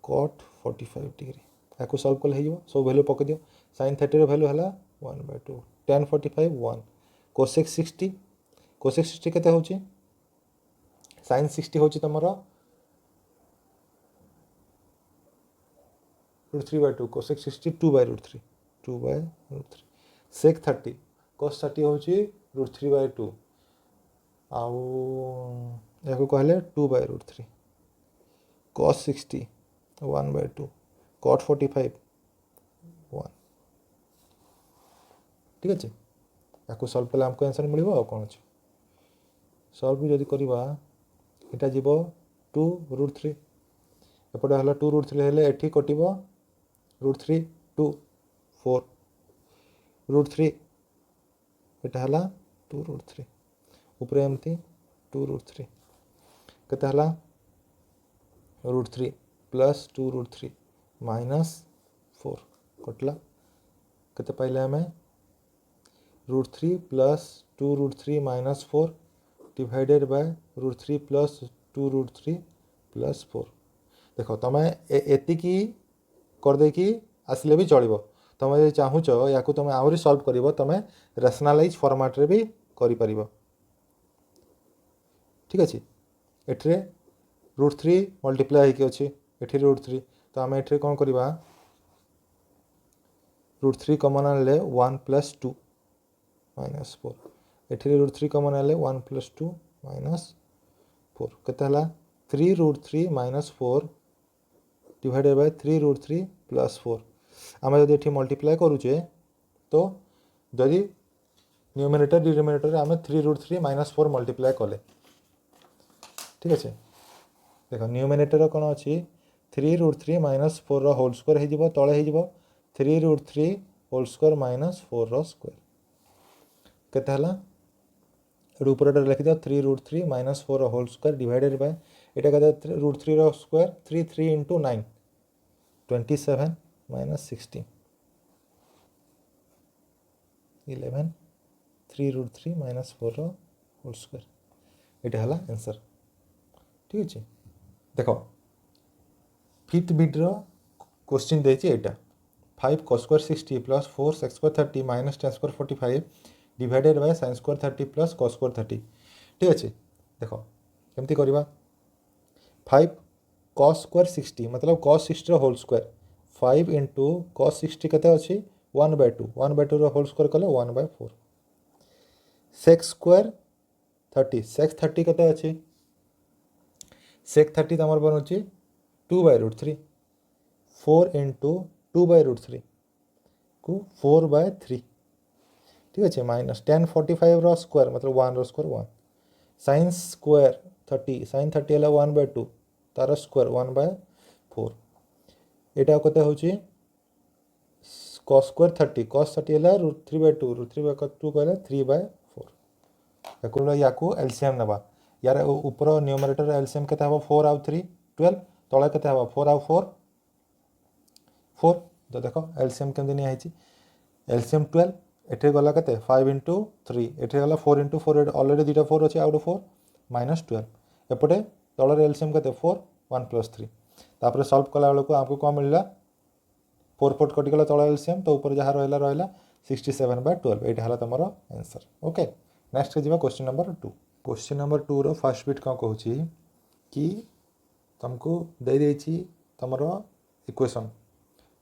cot 45 degree या सल्व कले हो सब भैल्यू पकड़ दियो sin 30 भैल्यू है 1/2 tan 45 1 cosec 60 केते होची sin 60 होची तमरा √3/2 cosec 60 2/√3 sec 30 cos 30 होची √3/2 आउ या कहले 2/√3 cos 60 1/2 cot 45 1 ठीक अच्छे या सल्व कले आमको आंसर मिल कौन अच्छे सल्व जदि करवा यहाँ जीव 2√3 एपटे है 2√3 हेल्ले एटी कटब √3 2 4 √3 यहाँ है 2√3 ऊपर एमती 2√3 केते हला √3 प्लस 2√3 माइनस 4 कटला केते पाइले आमे √3 plus 2√3 minus 4 divided by √3 plus 2√3 plus 4 देख तुम एतिकी करदे कि आसले भी चलो तुम जो चाहूच या तुम आहरी सल्व कर तुम रेशनालाइज फॉर्मेट रे भी कर ठीक अच्छे एठरे √3 मल्टीप्लाई होगी अच्छे एठी √3 तो आम एठरे कौन करवा √3 कमन आनले 1 + 2 माइनस 4 एठी √3 कमन आनले 1 + 2 माइनस 4 केते हला 3√3 माइनस 4 डिवाइडेड बाय 3√3 प्लस 4 आम जब ये मल्टीप्लाई करुचे तो जदि न्यूमिनेटर डिनोमिनेटर आम 3√3 माइनस 4 मल्टीप्लाई कले ठीक अच्छे देख न्यूमिनेटर कौन अच्छी 3√3 माइनस 4 होल स्क्वायर हो तले हो 3√3 होल स्क्वायर माइनस 4 स्क्वायर केते ऊपर लिखिद 3√3 minus 4 whole square divided by यहाँ कहते √3 square 3 into 9 27 minus 16 11 3√3 minus 4 whole square यहाँ है आंसर ठीक अच्छे देख फिफ्थ बिट्र क्वेश्चन देती यहाँ 5 cos square 60 plus 4 sec square 30 minus tan square 45 divided by sin square 30 plus cos square 30 ठीक अच्छे देख केमती करवा 5 cos स्क्वायर 60 मतलब cos 60 whole square 5 into cos 60 केते अच्छी 1/2 1/2 होल स्क्वायर कले 1/4 sec स्क्वायर 30 sec 30 केते अच्छी sec 30 तमर बनूची 2/√3 4 इंटू 2/√3 को 4/3 ठीक अच्छे माइनस tan 45 स्क्वायर मतलब 1 स्क्वायर 1 sin स्क्वायर 30 sin 30 है 1/2 तार स्क्वायर 1/4 यहाँ कत हो cos स्क्वायर 30 cos 30 है 3/2 √3/2 कहले 3/4 या एलसीएम नवा यार ऊपर न्यूमरेटर एलसीएम केते हबो 4 आउ 3 12 तळे केते हबो 4 आउ 4 4 तो देखो एलसीएम केमति निया हैची एलसीएम 12 एठे गला केते 5 into 3 एठे गला 4 into 4 ऑलरेडी दुटा 4 अछि आउट 4 माइनस 12 एपटे तळर एलसीएम केते 4 1 plus 3 तापर सॉल्व कला बेलको आपको कोन मिलला 4 फोट कटि गला तळ एलसीएम तो ऊपर जहा रहला 67/12 एटा हला तमरो आंसर ओके नेक्स्ट जिबा क्वेश्चन नंबर 2 क्वेश्चन नंबर 2 रो फर्स्ट बिट कोन कहूची कि तुमको दे देछि तमरो equation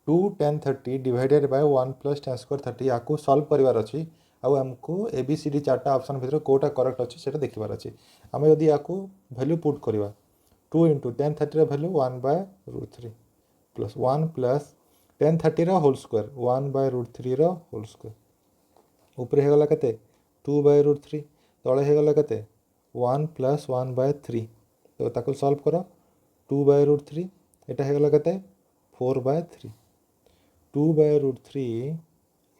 2 10 30 divided by 1 plus 10 square 30 याकू सॉल्व करिवार अछि आउ हमको एबीसीडी चारटा ऑप्शन भितर कोटा करेक्ट अछि सेटा देखिबार अछि हम यदि याकू वैल्यू पुट करिवा 2 into 10 30 रो वैल्यू 1/√3 plus 1 plus 10 30 रो होल स्क्वायर 1/√3 रो होल स्क्वायर ऊपर हे गला कते 2/√3 तळे हे गला कते 1 plus 1/3 तो ताको सॉल्व करो 2/√3 एटा हे गला कते 4/3 2/√3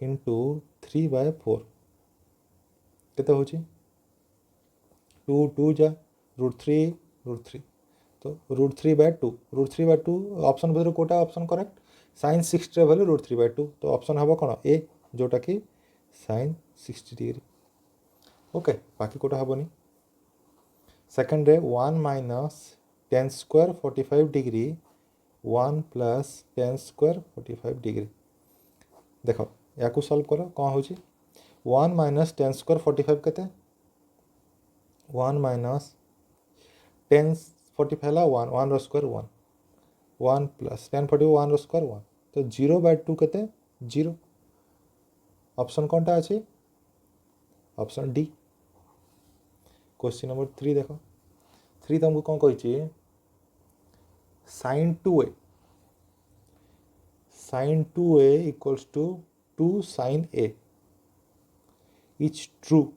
into 3/4 केते होची 2 2 जा √3 तो √3/2 √3/2 ऑप्शन भर कोटा ऑप्शन करेक्ट sin 60 रे वैल्यू √3/2 तो ऑप्शन हबो कोन ए जोटा कि sin 60 डिग्री ओके बाकी कोटा हबोनी सेकंड रे 1 minus 10 square 45 degree 1 plus 10 square 45 degree देखो याकू सॉल्व करो कौन होची 1 minus 10 square 45 केते 1 minus 10 45 ला 1 रो स्क्वायर 1 plus 10 41 1 रो स्क्वायर 1 तो 0/2 केते 0 ऑप्शन कोनटा अछि ऑप्शन डी क्वेश्चन नंबर 3 देखो 3 तुमको कोन कहछि sin 2a equals to 2 sin a is true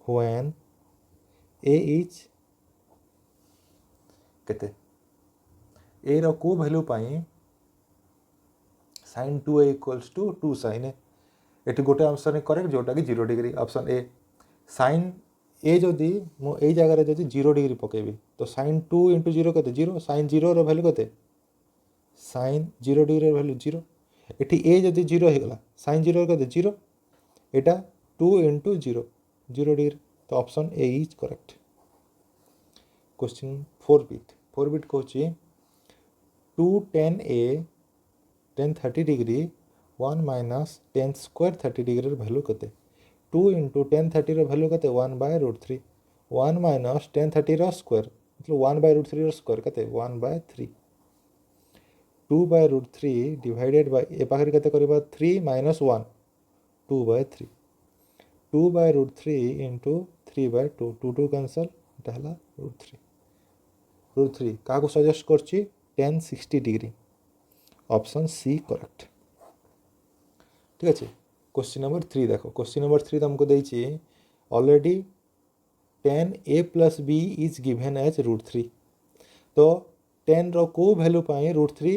when a is केते a रो को value pi sin 2a equals to 2 sin a eighty गोटे option correct जोटा कि 0 degree option A sin a जदि मो ए जगह रे जदि 0 डिग्री पकेबी तो sin 2 into 0 केते 0 sin 0 रो वैल्यू केते sin 0 डिग्री रो वैल्यू 0 एटी a जदि 0 हे गला sin 0 केते 0 एटा 2 into 0 0 डिग्री तो option A is correct question 4 bit कहछि 2 10a 10 30 degree 1 minus 10 square 30 degree रो वैल्यू केते 2 into 10 30 रो वैल्यू केते 1/√3 1 minus 10 30 रो स्क्वायर मतलब 1/√3 रो स्क्वायर केते 1/3 2/√3 डिवाइडेड बाय ए पाखर केते करबा 3 minus 1 2/3 2/√3 into 3/2 2 कैंसल एटा हला √3 काको सजेस्ट करछि 10 60 डिग्री ऑप्शन सी करेक्ट ठीक अछि क्वेश्चन नंबर 3 देखो क्वेश्चन नंबर 3 तुमको देछि already 10a plus b is given as √3 तो 10 रो को वैल्यू पाए √3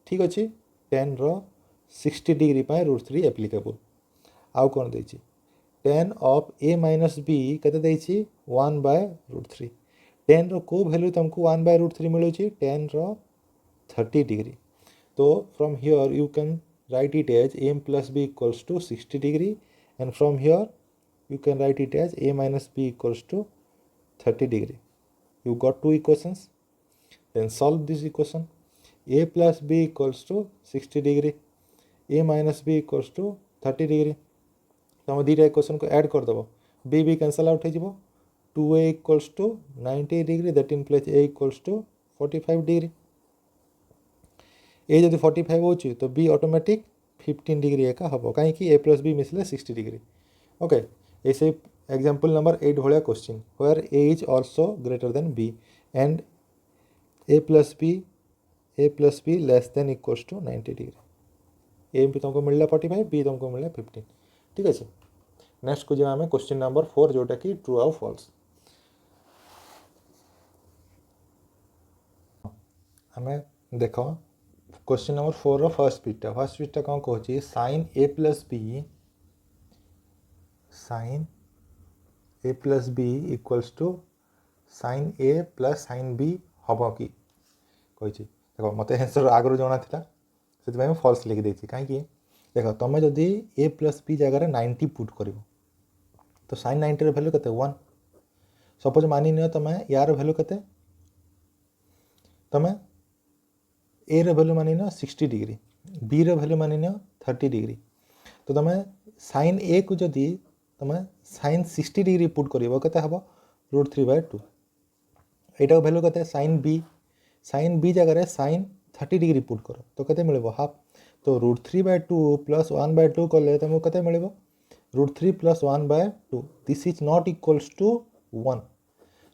ठीक अछि 10 रो 60 डिग्री पाए √3 एप्लीकेबल आउ कोन देछि 10 of a minus b कते देछि 1/√3 10 रो को वैल्यू तुमको 1/√3 मिलु छी 10 रो 30 डिग्री तो from here you can write it as a plus b equals to 60 degree and from here you can write it as a minus b equals to 30 degree you got two equations then solve this equation a plus b equals to 60 degree a minus b equals to 30 degree तो हम दीटा equation को add कर दबो b b cancel out हो जिवो 2a equals to 90 degree that implies a equals to 45 degree ए जदि 45 होची तो बी ऑटोमेटिक 15 डिग्री एका हबो काहे कि ए प्लस बी मिसले 60 डिग्री ओके ऐसे एग्जांपल नंबर 8 भलिया question where A is also greater than B and A plus B less than equals to 90 degree A तुमको मिलला 45 बी तुमको मिलला 15 ठीक है नेक्स्ट को जामे क्वेश्चन नंबर 4 जोटा कि ट्रू और फॉल्स हमें देखो क्वेश्चन नंबर 4 रो फर्स्ट बिटा कौन कहछि sin a plus b A plus B equals to sine A plus sine B हम कि कही देख मत आंसर आगु जना था से फल्स लिखिदे कहीं देख तुम जदि ए प्लस बी जगार 90 पुट कर तो साइन 90 भैल्यू के 1 सपोज मानि नियो तुम यार भैल्यू के तुम ए भैल्यू मानि नियो 60 डिग्री बी भैल्यू मानि नियो 30 डिग्री तो तुम साइन ए को जदि तुम साइन 60 डिग्री पुट कर हम √3/2 यहाँ भैल्यू के साइन बी जगह साइन 30 डिग्री पुट कर तो केते मिले हाफ तो √3/2 प्लस 1/2 कले तुमको केते मिले √3 plus 1/2 this is not equals to 1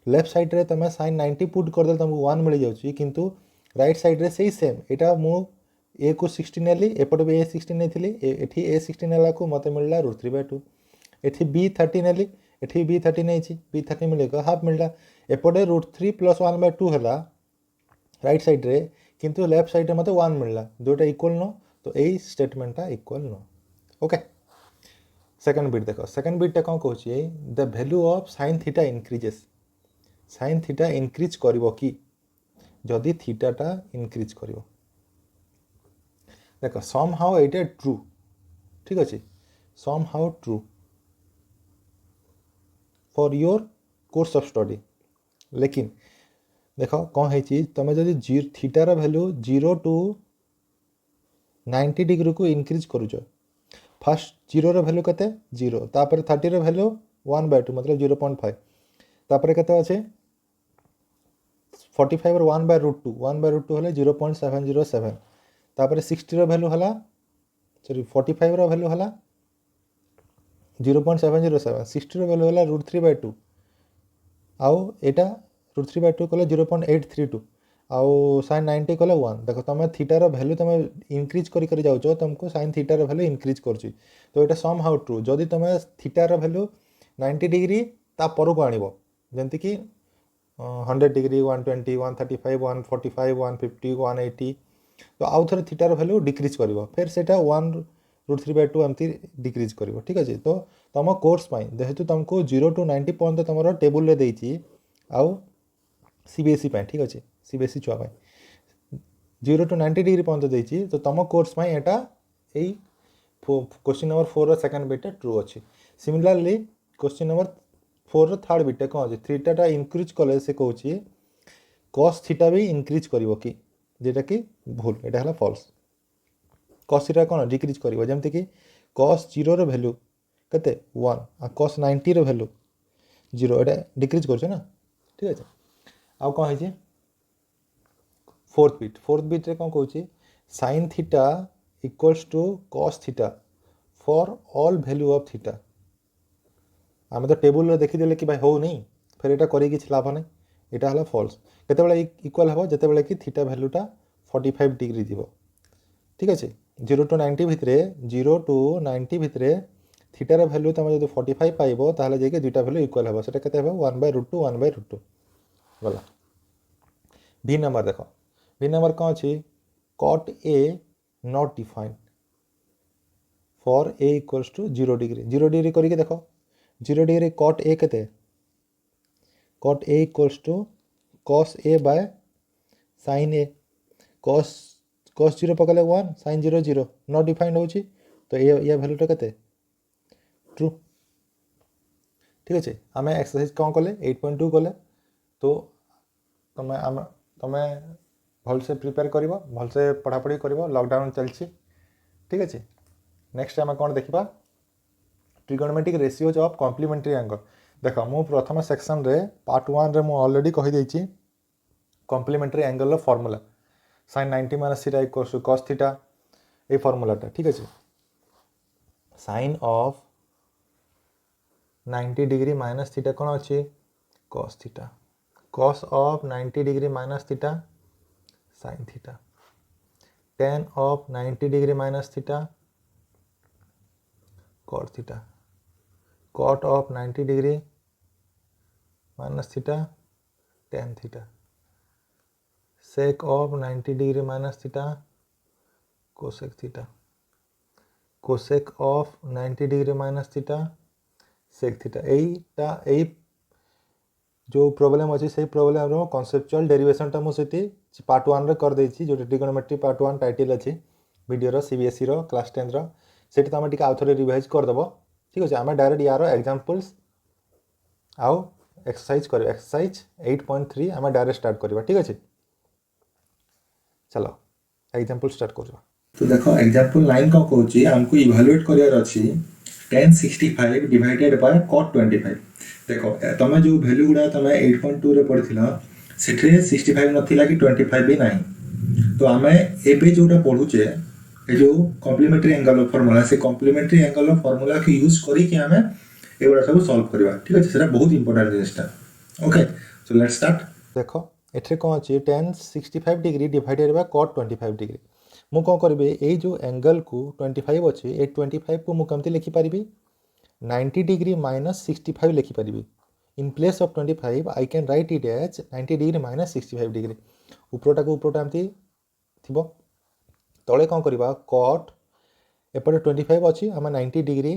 left side रे तुम साइन 90 पुट करदे तुमको 1 मिल जाउची किंतु राइट साइड रे सेही सेम एटा मु ए को 60 नेली एपट भी ए 60 नेथिली एठी ए 60 नेला को मते मिलला √3/2 एठी बी 30 नेली एठी बी 30 नेछि बी 30 मिलेगा हाफ मिलला एपटे √3 प्लस 1/2 हला राइट साइड रे किंतु लेफ्ट साइड रे मते 1 मिलला जोटा इक्वल न तो यही स्टेटमेंटा इक्वल न ओके सेकंड बिट देखो सेकंड बिट कौन कहूँ the value of sine theta increases sine theta increase करिवो कि जदि थीटाटा इनक्रीज करिवो देख सम हाउ एटा ट्रू ठीक अच्छे somehow true for your course of study लेकिन देख कौन है तुम जदि थीटार वैल्यू 0 टू 90 डिग्री को इनक्रीज करुच फास्ट 0 वैल्यू के 0 तापर 30 वैल्यू 1/2 मतलब 0.5 तापर केते अच्छे 45 और 1/√2 1/√2 हेले 0.707 तापर 60 वैल्यू हला सॉरी 45 वैल्यू हला 0.707 60 वैल्यू हला √3/2 आउ एटा √3/2 कले 0.832 आउ साइन 90 कले 1 देखो तुम थीटार वैल्यू तुम इनक्रीज करी जाउछ तुमको साइन थीटार वैल्यू इनक्रीज करछि तो एटा सम हाउ ट्रू जदि तुम थीटार वैल्यू 90 डिग्री ता पर को आनिबो जेंति कि 100 डिग्री 120 135 145 150 180 तो आउ थरे थीटार वैल्यू डिक्रीज करिवो फिर सेटा 1√3/2 एमती डिक्रीज करिवो ठीक अछि तो तुम कोर्स पाई जेहेतु तुमको 0 टू 90 पर्यंत तुमरो टेबल रे देछि आउ सीबीएसई पाई ठीक अच्छे सीबीएसई छुआ पाई 0 टू 90 डिग्री पर्यंत देछि तो तुम कोर्स पाई एटा एई question number 4 second bit true अच्छे similarly question number 4 third bit कौन अच्छे थीटाटा इनक्रीज कले से कहूँ कॉस थीटा भी इनक्रीज करिवो कि जेटा कि भूल एटा हला फॉल्स कॉस थीटा कौन डिक्रीज करिवो जेमति कि कॉस 0 रो वैल्यू केते 1 आ कॉस 90 रो वैल्यू 0 एटा डिक्रीज करछ ना ठीक है आउ कौन है फोर्थ बिट रे कौन कहूँ sine theta equals to cos theta for all value of theta आम तो टेबुल देखीदे कि भाई हो नहीं फिर यहाँ कर लाभ नहीं यहाँ है फॉल्स केते इक्वल हम जिते कि थीटा वैल्यूटा 45 डिग्री जीव ठीक अच्छे 0 टू 90 भितर 0 टू 90 भितर थीटार वैल्यू तुम जो 45 पाइब ताहले जाके दुईटा वैल्यू इक्वल हम से 1/√2 1/√2 गला भी नंबर देख भी नंबर कौन अच्छी cot A not defined for A equals to 0 degree करके देख 0 डिग्री कॉट ए केते cot A equals to cos A by sine A cos 0 पकड़े 1 साइन 0 0 नॉट डिफाइंड होची तो ये वैल्यूटा केते ट्रू ठीक अच्छे आम एक्सरसाइज कौन कले 8.2 कले तो तुम्हें भलसे प्रिपेयर कर भलसे पढ़ापढ़ी कर लॉकडाउन चलती ठीक अच्छे नेक्स्ट आम कौन देखा trigonometric ratios of complementary angle देख मु प्रथम सेक्शन रे पार्ट 1 रे मु ऑलरेडी कहि देछि complementary angle formula sin 90 minus theta equals to cos theta ए फॉर्मूलाटा ठीक अच्छे sine of 90 degree minus theta कौन अच्छी cos theta cos of 90 degree minus theta sin theta tan of 90 degree minus theta cot theta cot of 90 degree minus theta tan theta sec of 90 degree minus theta cosec theta cosec of 90 degree minus theta sec theta यही जो problem अच्छी से problem कनसेप्चुअल डेरिवेशनटा मुझे part 1 रे कर देछि जो trigonometry part 1 title अच्छी वीडियो सीबीएसई क्लास 10 से आम टे आउ थे रिवाइज करदेव ठीक अच्छे आम डायरेक्ट यार एग्जांपल्स आउ एक्सरसाइज कर एक्सरसाइज 8.3 आम डायरेक्ट स्टार्ट करवा ठीक अच्छे चलो एग्जांपल स्टार्ट करवा। तो देखो एग्जांपल 9 का कहूँ आमको इभालुएट करार अच्छी tan 65 डिवाइडेड बाय cot 25 देखो तुम जो वैल्यू गुड़ा तुम 8.2 रे पढ़िथिला सेठे 65 नथिला कि 25 भी नहीं तो आम एबे जोटा पढ़ुचे ए जो कॉम्प्लीमेंट्री एंगल ऑफ फार्मूला से कॉम्प्लीमेंट्री एंगल ऑफ फार्मूला को यूज करी कि आम एगुड़ा सब सॉल्व करवा ठीक अच्छे सेटा बहुत इंपोर्टेंट जिनिसटा ओके सो लेट्स स्टार्ट। देखो एठे कौन अच्छे tan 65 degree divided by cot 25 degree मु कौन करी ये जो एंगल को 25 अच्छे ये 25 को मुझे लिखिपारि 90 डिग्री माइनस 65 लिखिपारि in place of 25 I can write it as 90 degree minus 65 degree उपरटा को उपरटा एमती थी तले कौन करवा कट एपटे 25 अच्छी आम 90 डिग्री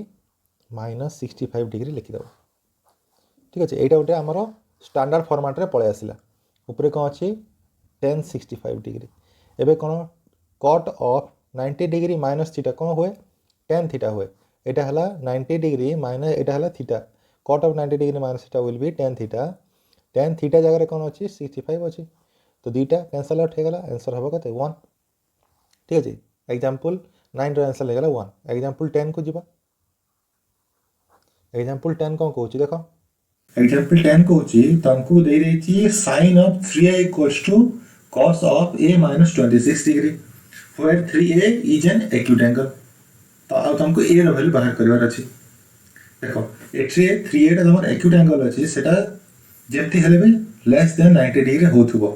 माइनस 65 डिग्री लिखिदेव ठीक अच्छे यहाँ गोटे आमर स्टैंडर्ड फॉर्मेट रे पलि आसला उपरे कौन अच्छी tan 65 डिग्री एबे कौन cut off 90 degree minus theta कौन हुए tan थीटा हुए यहाँ है 90 डिग्री माइनस यहाँ है theta cut off 90 degree minus theta will B tan theta जगह कौन अच्छी 65 अच्छी तो दुईटा कैंसल आउट हो गला आंसर हम कते 1 ठीक अच्छे एग्जांपल 9 रो आंसर हो 1 एग्जांपल 10 को जीवा एग्जांपल 10 कौन कहूँ देख एग्जांपल 10 कहूँ तुमको दे रही sin of 3a equals to cos of a minus 26 degree where 3a is an acute angle तो तुमको a रो वैल्यू बाहर करवार अछि देखो एट्री 3a टा हमर acute angle अछि सेटा जेते हेले भी लेस देन 90 डिग्री होथुबो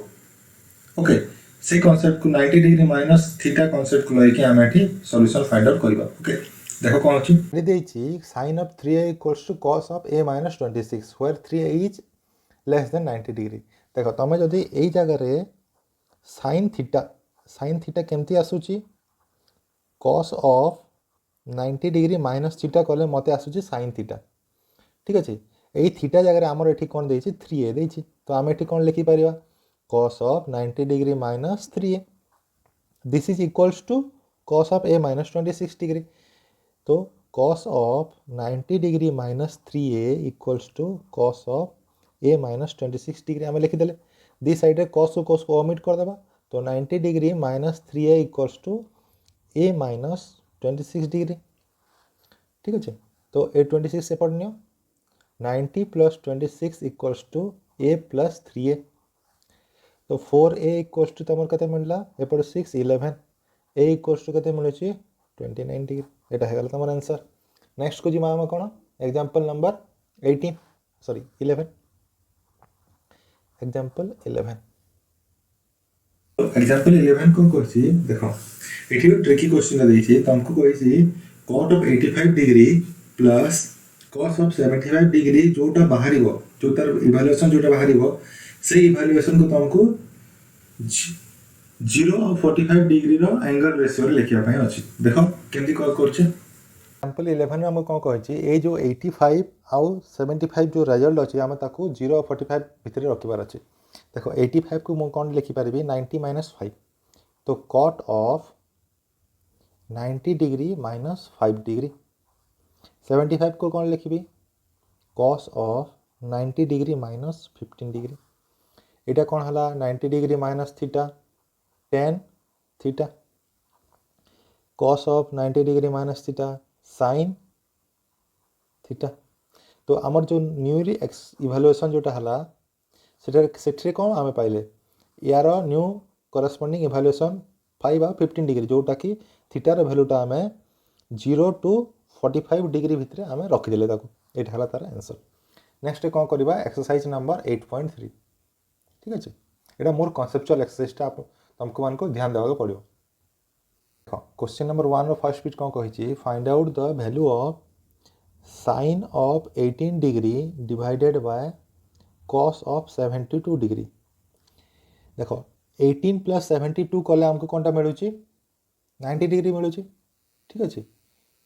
ओके से कांसेप्ट को 90 डिग्री माइनस थीटा कांसेप्ट को लेके हम एठी सॉल्यूशन फाइंड आउट करबा ओके देखो कौन अछि देछि sin of 3a equals to cos of a minus 26 where 3a is less than 90 degree देखो तुम जदि एई जगह रे sin थीटा केमती आसुची cos of 90 degree minus theta कले मते आसुची sin थीटा ठीक अच्छे यही थीटा जगह आमर एठी कौन देछि 3a देछि तो आम एठी कौन लिखि परिबा cos of 90 degree minus 3a this is equals to cos of a minus 26 degree तो cos of 90 degree minus 3a equals to cos of a minus 26 degree आम लिखिदेले दी साइड रे cos को ओमिट करदेबा तो 90 degree minus 3a equals to a minus 26 degree ठीक अच्छे तो a 26 से पढ़ नियो 90 plus 26 equals to a plus 3a तो 4a इक्वल्स टू तुम कते मिलला एपट 6 11 a इक्वल्स टू कते मिलुची 29 डिग्री एटा हेगला तुम आंसर नेक्स्ट को जिमा हम कोन example number 18 sorry 11 example 11 example 11 को कहछि देखो एठी ट्रिकी क्वेश्चन देछि तुमको कहछि cot of 85 degree plus cos of 75 degree जोटा बाहरिबो जो तार इवैल्यूएशन जोटा बाहरिबो से इवैल्यूएशन को तुमको 0 और 45 डिग्री रो एंगल रेशियो लिखिया पय अछि देखो केमती कॉल करछे एग्जांपल 11 में हम कौन कहि ए जो 85 आउ 75 जो रिजल्ट अच्छे आम ताकू 0 और 45 भितर रखिबार अच्छे देखो 85 को मु कौन लिखि पारिबी 90 माइनस 5 तो cut off 90 degree minus 5 degree 75 को कौन लिखी cos of 90 degree minus 15 degree यहाँ कौन है 90 degree minus theta tan theta cos of 90 degree minus theta sin theta तो आमर जो न्यूली इवैल्यूएशन जोटा है से कौन आम पाइले यार न्यू करस्पॉन्डिंग इवैल्यूएशन 5 आ 15 डिग्री जोटा कि थीटार भैल्यूटा आम 0 टू 45 डिग्री भितर आम रखीदे ये है तार आंसर नेक्स्ट कौन करवा एक्सरसाइज नंबर 8.3 ठीक अच्छे यहाँ मोर कनसेप्चुअल एक्सरसाइजटा तुमको मान को ध्यान देवा पड़ो क्वेश्चन नंबर 1 फर्स्ट पिट कौन कही find out the value of sin of 18 degree divided bye cos of 72 degree देखो 18 प्लस 72 कले आमको कौनटा मिलूँ 90 डिग्री मिलूँ ठीक अच्छे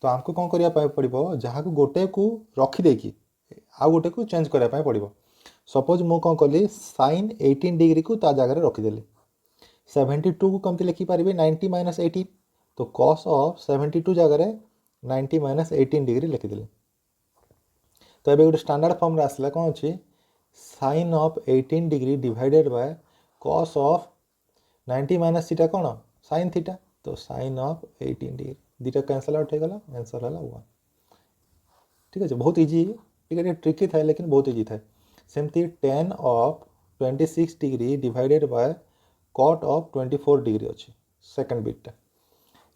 तो आमको कौन करिया पड़ो जहाँ को गोटे को रखिदेकि आउ गोटे को चेंज करने पड़ो। सपोज मु कौन कली sin 18 डिग्री को ता जगह रखिदेली 72 को कमती लिखिपारि 90 माइनस 18 तो cos ऑफ 72 जगह 90 माइनस 18 डिग्री लिखिदेली। तो ये गोटे स्टैंडर्ड फॉर्म रे आसला कौन अच्छी sin of 18 degree divided bye cos of 90 minus theta कौन sin थीटा तो sin ऑफ 18 डिग्री दुटा कैंसल आउट हो गला आंसर है 1। ठीक है बहुत इजी टिके ट्रिकी था लेकिन बहुत इजी था। सेमती tan of 26 degree divided by cot of 24 degree अच्छी सेकंड बिटटा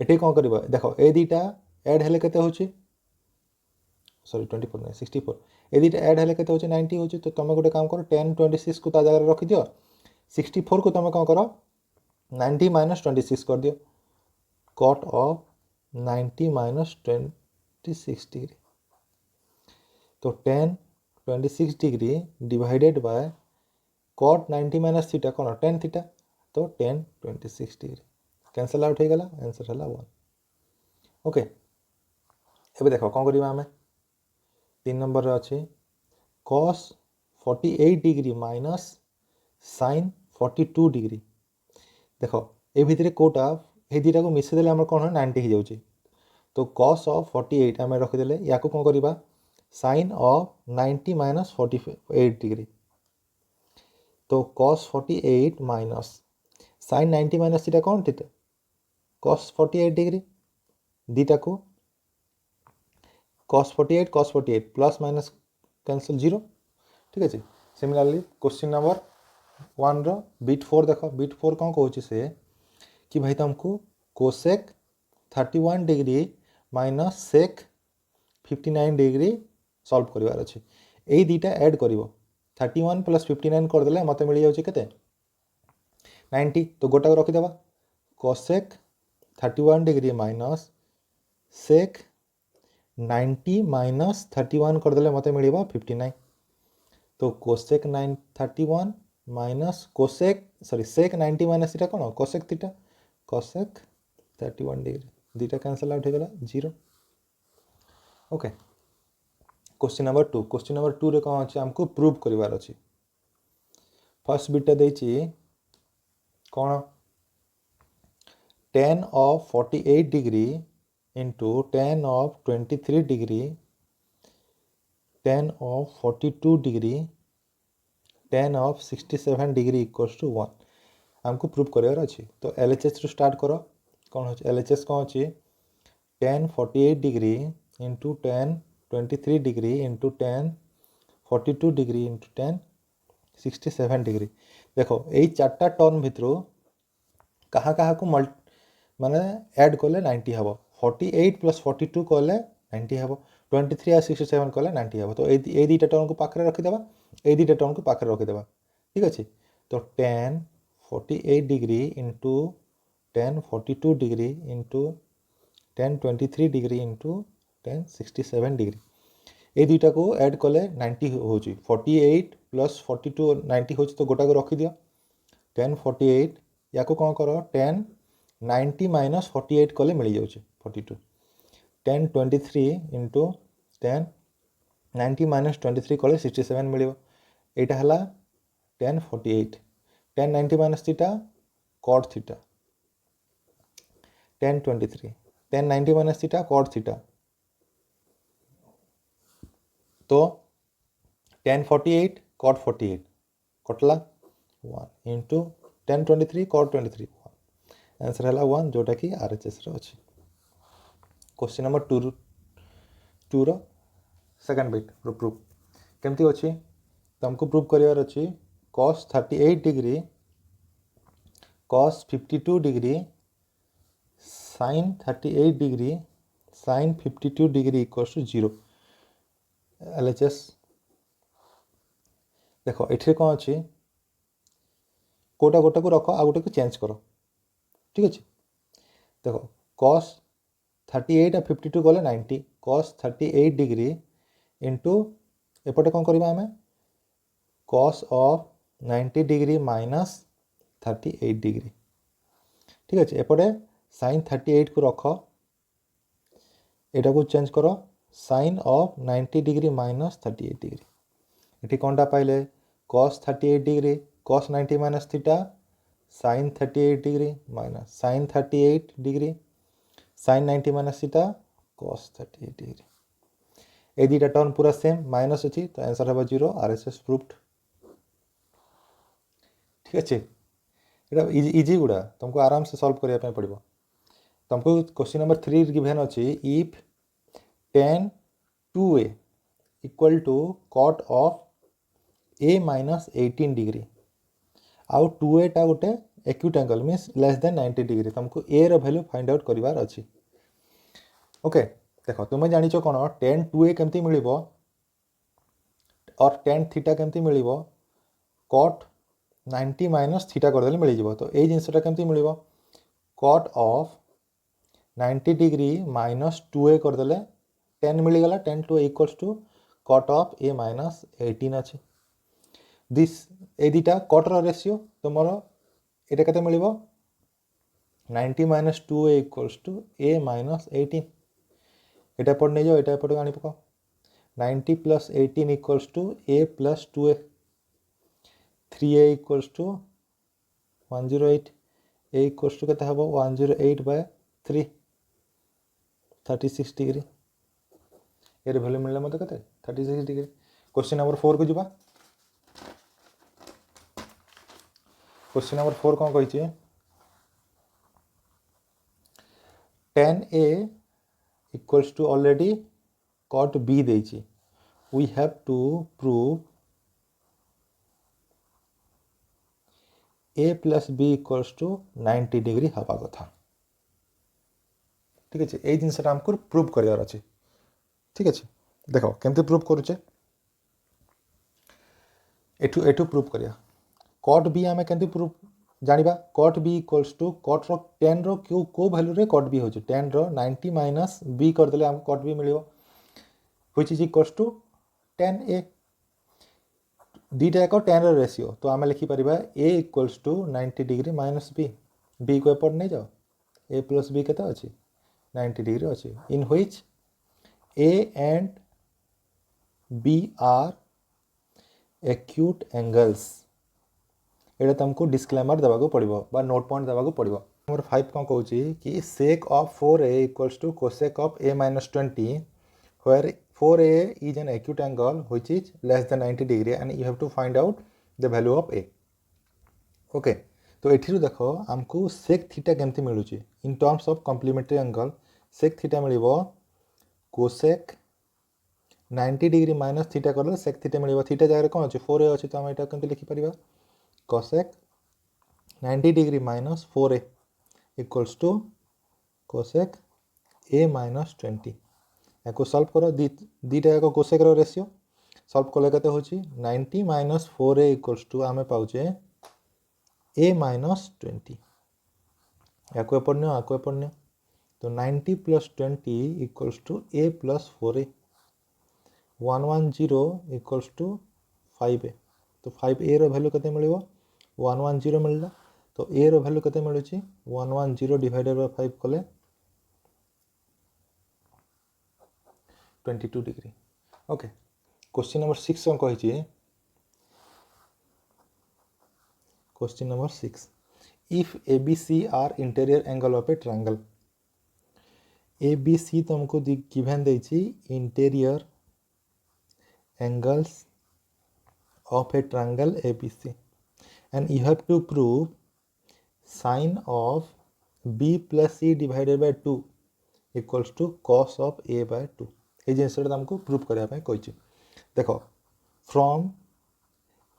ये कौन कर देख ए दुटा एड हेले केते होची सॉरी 24 नहीं 64 ए दुटा एड हेले केते होची 90 होची तो तुम गोटे काम करो tan 26 को ता जगह रखि दियो 64 को तुम कौन करो 90 माइनस 26 कर दियो cot ऑफ 90 माइनस 26 डिग्री तो tan 26 degree divided by cot 90 minus theta कौन tan थीटा तो tan 26 डिग्री कैंसल आउट हो गला आंसर है 1। ओके एबे देखो कौन करिबा हमें 3 नंबर रे अछि cos 48 degree minus sin 42 degree देखो ए भितरे कोटा ए दुटा को मिसे देले हमर कोन 90 हो जाउची तो cos ऑफ 48 हमें रखि देले या को कोन करिबा sin ऑफ 90 माइनस 48 डिग्री तो cos 48 minus sin 90 minus theta कौन थीटा cos 48 डिग्री दुटा को cos 48 प्लस माइनस कैंसल 0। ठीक है सिमिलरली क्वेश्चन नंबर 1 रो बिट 4 देखो बिट 4 कौन कहूँ से कि भाई तुमको cosec 31 degree minus sec 59 degree solve करिवार अछि एई दुटा ऐड करिवो 31 प्लस 59 कर देले मते मिल जाउछि केते 90 तो गोटा को रखि देबा cosec 31 degree minus sec 90 minus 31 कर देले मते मिलिबा 59 तो cosec 31 minus cosec sorry sec 90 minus theta कोन कोसेक थीटा कोसेक 31 डिग्री दुटा कैंसल आउट हो गला 0। ओके क्वेश्चन नंबर 2 रे कौन अछि हमको प्रूव करिवार अछि फर्स्ट बिटा देछि कौन tan of 48 degree into tan of 23 degree tan of 42 degree tan of 67 degree equals to 1 हमको प्रूव करिवार अछि तो LHS रो स्टार्ट करो कौन हो LHS कौन अछि tan 48 degree into tan 23 degree into tan 42 degree into tan 67 degree देखो यही चार्टा टर्म भितर कहाँ कहाँ को माने ऐड कले 90 हम 48 प्लस 42 कले 90 हम 23 आ 67 कले 90 हम तो ये दुटा टर्म को पाखे रखिदेबा ये दुटा टर्म को पाखे रखिदेबा ठीक अच्छे तो tan 48 degree into tan 42 degree into tan 23 degree into tan 67 degree ये दुटा को ऐड कले 90 हो 48 प्लस 42 90 हो तो गोटा को रखी दियो tan 48 या को कौन करो tan 90 माइनस 48 कले मिल जाऊँ 42 tan 23 इंटू tan 90 माइनस 23 कले 67 मिल यहाँ है tan 48 tan 90 minus theta cot theta tan 23 tan 90 minus theta cot theta तो tan 48 cot 48 कटला 1 इंटू tan 23 cot 23 आंसर है 1 जोटा कि RHS रो अछि। क्वेश्चन नंबर 2 रो सेकंड बिट रो प्रूफ केमती अछि तुमको प्रूफ करिवार अछि cos 38 degree cos 52 degree sin 38 degree sin 52 degree equals to 0 LHS देखो एठे कौन अच्छी कोटा गोटा को रख आ गोटे को चेंज करो ठीक अच्छे देखो cos 38 आ 52 गले 90 cos 38 डिग्री इंटू एपटे कौन करवा आम cos of 90 degree minus 38 degree ठीक अच्छे एपटे sin 38 को रख एटा को चेंज करो sine of 90 degree minus 38 degree ये कौनटा पाइले cos 38 degree cos 90 minus theta sin 38 degree minus sin 38 degree sin 90 minus theta cos 38 degree ए दुटा टर्म पूरा सेम माइनस अच्छी तो आंसर हम 0 RHS प्रूफ्ड ठीक अच्छे ये इजी गुड़ा तुमको आराम से सॉल्व करने पड़ो तुमको क्वेश्चन नंबर 3 गिवन अच्छी if tan 2a equal to cot of a minus 18 degree आउ 2a टा गोटे acute angle means less than 90 degree तुमको a रो वैल्यू फाइंड आउट करिवार अछि ओके देख तुम्हें जानिଛ कौन tan 2a केमती मिलिबो और tan थीटा केमती मिलिबो cot 90 माइनस थीटा करदेले मिल जिवो तो ए जिनसटा केमती मिलिबो cot of 90 degree minus 2a करदेले 10 मिलगला tan 2a equals to cot of a minus 18 अच्छे दिस ए दुटा cot रो रेशियो तुमर एटा केते मिलिबो 90 minus 2a equals to a minus 18 एटा पड़ नहीं जाओ एटा पड़ आनी पकाओ 90 plus 18 equals to a plus 2a 3a equals to 108 a equals to केते हबो 108 बाय 3 36 डिग्री यार वैल्यू मिलला मते केते 36 डिग्री क्वेश्चन नंबर 4 को जिबा क्वेश्चन नंबर 4 कौन कही tan a equals to already cot b देछि we have to prove a plus b equals to 90 degree हवा कथा ठीक है ये जिनसा हमको प्रूव करार अच्छे ठीक है देख केमती प्रूव करुचे एठू एठू प्रूव करिया cot b आमे केमती प्रूव जानिबा cot b equals to cot रो 10 रो को वैल्यू रे cot b होचे 10 रो 90 माइनस b कर देले हमको cot b मिलिबो which is equals to tan a दुटा एक 10 रो रेशियो तो आमे लिखि परिबा a equals to 90 degree minus b को एपट नहीं जाओ a प्लस b केता अछि 90 डिग्री अछि in which a and b are acute angles एटा तुमको डिस्क्लेमर देवाको पड़िबो बा नोट पॉइंट देवाको पड़िबो नंबर 5 कोन कहूची कि sec of 4a equals to cosec of a minus 20 where 4a is an acute angle which is less than 90 degree and you have to find out the value of a okay तो एठिरु देखो हमको sec theta केमती मिलुची in terms of complementary angle sec theta मिलिबो cosec 90 degree minus theta करले sec theta मिलिबो theta जगह कोन अछि 4a अछि तो हम एटा केमती लिखि परिबा cosec 90 degree minus 4a equals to cosec a minus 20 याको सॉल्व करो दीटा याको cosec रो रेशियो सॉल्व कले केते होची 90 माइनस 4a इक्वल्स टू आमे पाउचे a माइनस 20 याको एपन्य तो 90 plus 20 equals to a plus 4a 110 equals to 5a तो 5a रो वैल्यू केते मिलिबो 110 मिलला तो a रो वैल्यू केते मिलुची 110 डिवाइडेड बाय 5 कले 22 डिग्री ओके क्वेश्चन नंबर 6 कोन कहि छी question number 6 if abc are interior angle of a triangle abc तुमको गिवन देछि interior angles of a triangle ABC and you have to prove sine of b plus c divided by 2 equals to cos of a by 2 ये जिनसटा तुमको prove करया पे कहिछि देखो from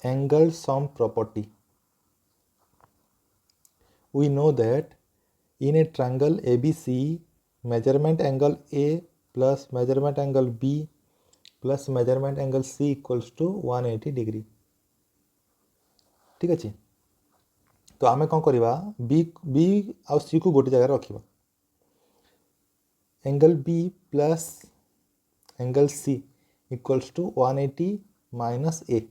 angle sum property we know that in a triangle ABC measurement angle A plus measurement angle B plus measurement angle C equals to 180 degree ठीक अच्छे तो आमे कौन करवा बी आउ सी को गोटे जगह रखा angle B plus angle C equals to 180 minus A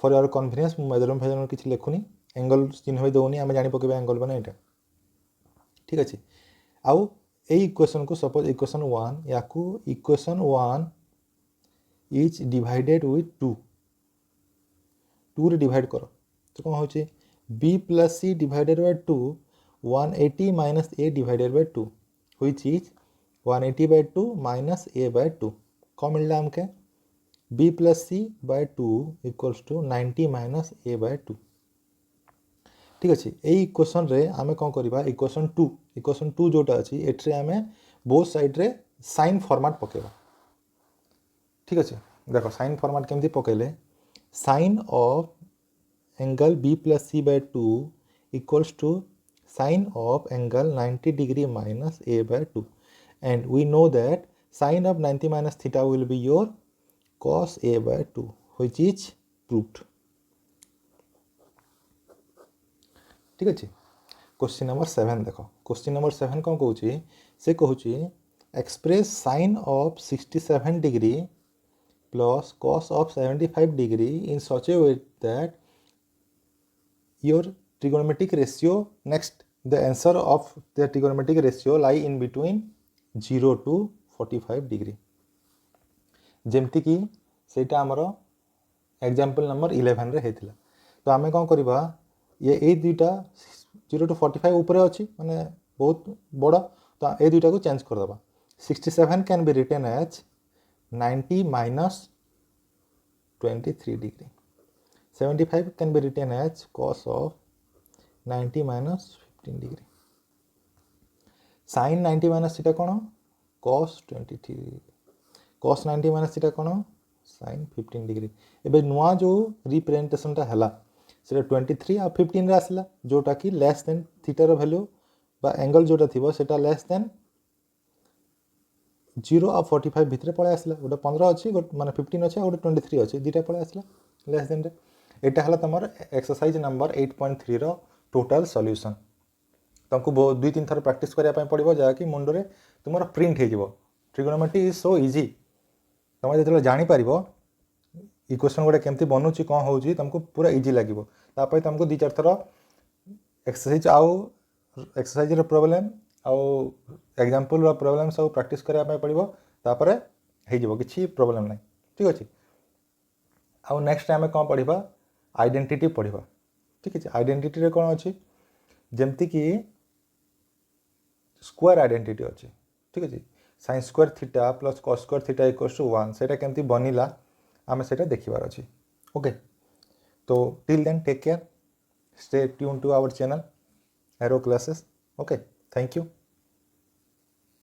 for your confidence measurement किसी लिखुनी एंगल चिन्ह भी दौनी आम जानी पकेबा एंगल बने यहाँ ठीक अच्छे आउ এই ইকুয়েशन को सपोज इक्वेशन 1 या इक्वेशन 1 इज डिवाइडेड विथ 2 रे डिवाइड करो तो कौन हो b plus c divided by 2 180 minus a divided by 2 which is 180 by 2 minus a by 2 कौन मिलला हमके b plus c by 2 equals to 90 minus a by 2 ठीक अच्छे यही इक्वेशन रे आमे कौन करिबा इक्वेशन 2 जोटा अच्छी एट्रे आमे बोथ साइड रे साइन फॉर्मेट पकेबा ठीक अच्छे देखो साइन फॉर्मेट केमती पकेले sine of angle b plus c by 2 equals to sine of angle 90 degree minus a by 2 and we know that sine of 90 minus theta will be your cos a by 2 which is proved ठीक अच्छे question number 7 देखो question number 7 कौन कहूँ से कहूँ express sine of 67 degree plus cos of 75 degree in such a way that your trigonometric ratio next the answer of the trigonometric ratio lie in between 0 to 45 degree जेमती कि सेटा आमर example number 11 रे हेतिला तो आमे कौन करबा ये दुईटा 0 टू 45 ऊपर अच्छी माने बहुत बड़ा तो ये दुईटा को चेंज करदे 67 can be written as 90 minus 23 degree 75 can be written as cos of 90 minus 15 degree sin 90 minus theta कौन cos 23 cos 90 माइनस सीटा कौन sin 15 डिग्री एबे नुआ जो रिप्रेजेंटेशनटा हला से 23 आ 15 रे आसला जोटा कि less than theta rho value बा एंगल जोटा थिबो सेटा लेस देन 0 आ 45 भितरे पळे आसला गोटे 15 अछि माने 15 अछि आ गोटे 23 अछि दुटा पळे आसला लेस देन रे एटा हला तमर एक्सरसाइज नंबर 8.3 रो टोटल सॉल्यूशन तुमको 2-3 थर प्रैक्टिस करिया पय पड़िबो जा कि मुंडो रे तुमर प्रिंट हे जिवो ट्रिगोनोमेट्री इज सो इजी तुम जो जानी पारिबो इक्वेशन गोटे केमती बनूची कौन हो तुमको पूरा इजी लगे तापर तुमको 2-4 थर एक्सरसाइज आउ एक्सरसाइज प्रॉब्लम आउ एग्जांपल प्रॉब्लम सब प्रैक्टिस करिया पड़िबो तापर हे जिवो किछि प्रॉब्लम नहीं ठीक अछि आउ नेक्स्ट टाइम कौन पढ़िबा आइडेंटिटी पढ़िबा ठीक अछि आइडेंटिटी रे कौन अछि जेमती कि स्क्वायर आइडेंटिटी अछि ठीक अछि sin square theta plus cos square theta equals to 1 सेटा केमती बनिला आमे सेटा देखिबार अछि ओके तो till then take care stay tune to our channel Aero classes okay thank you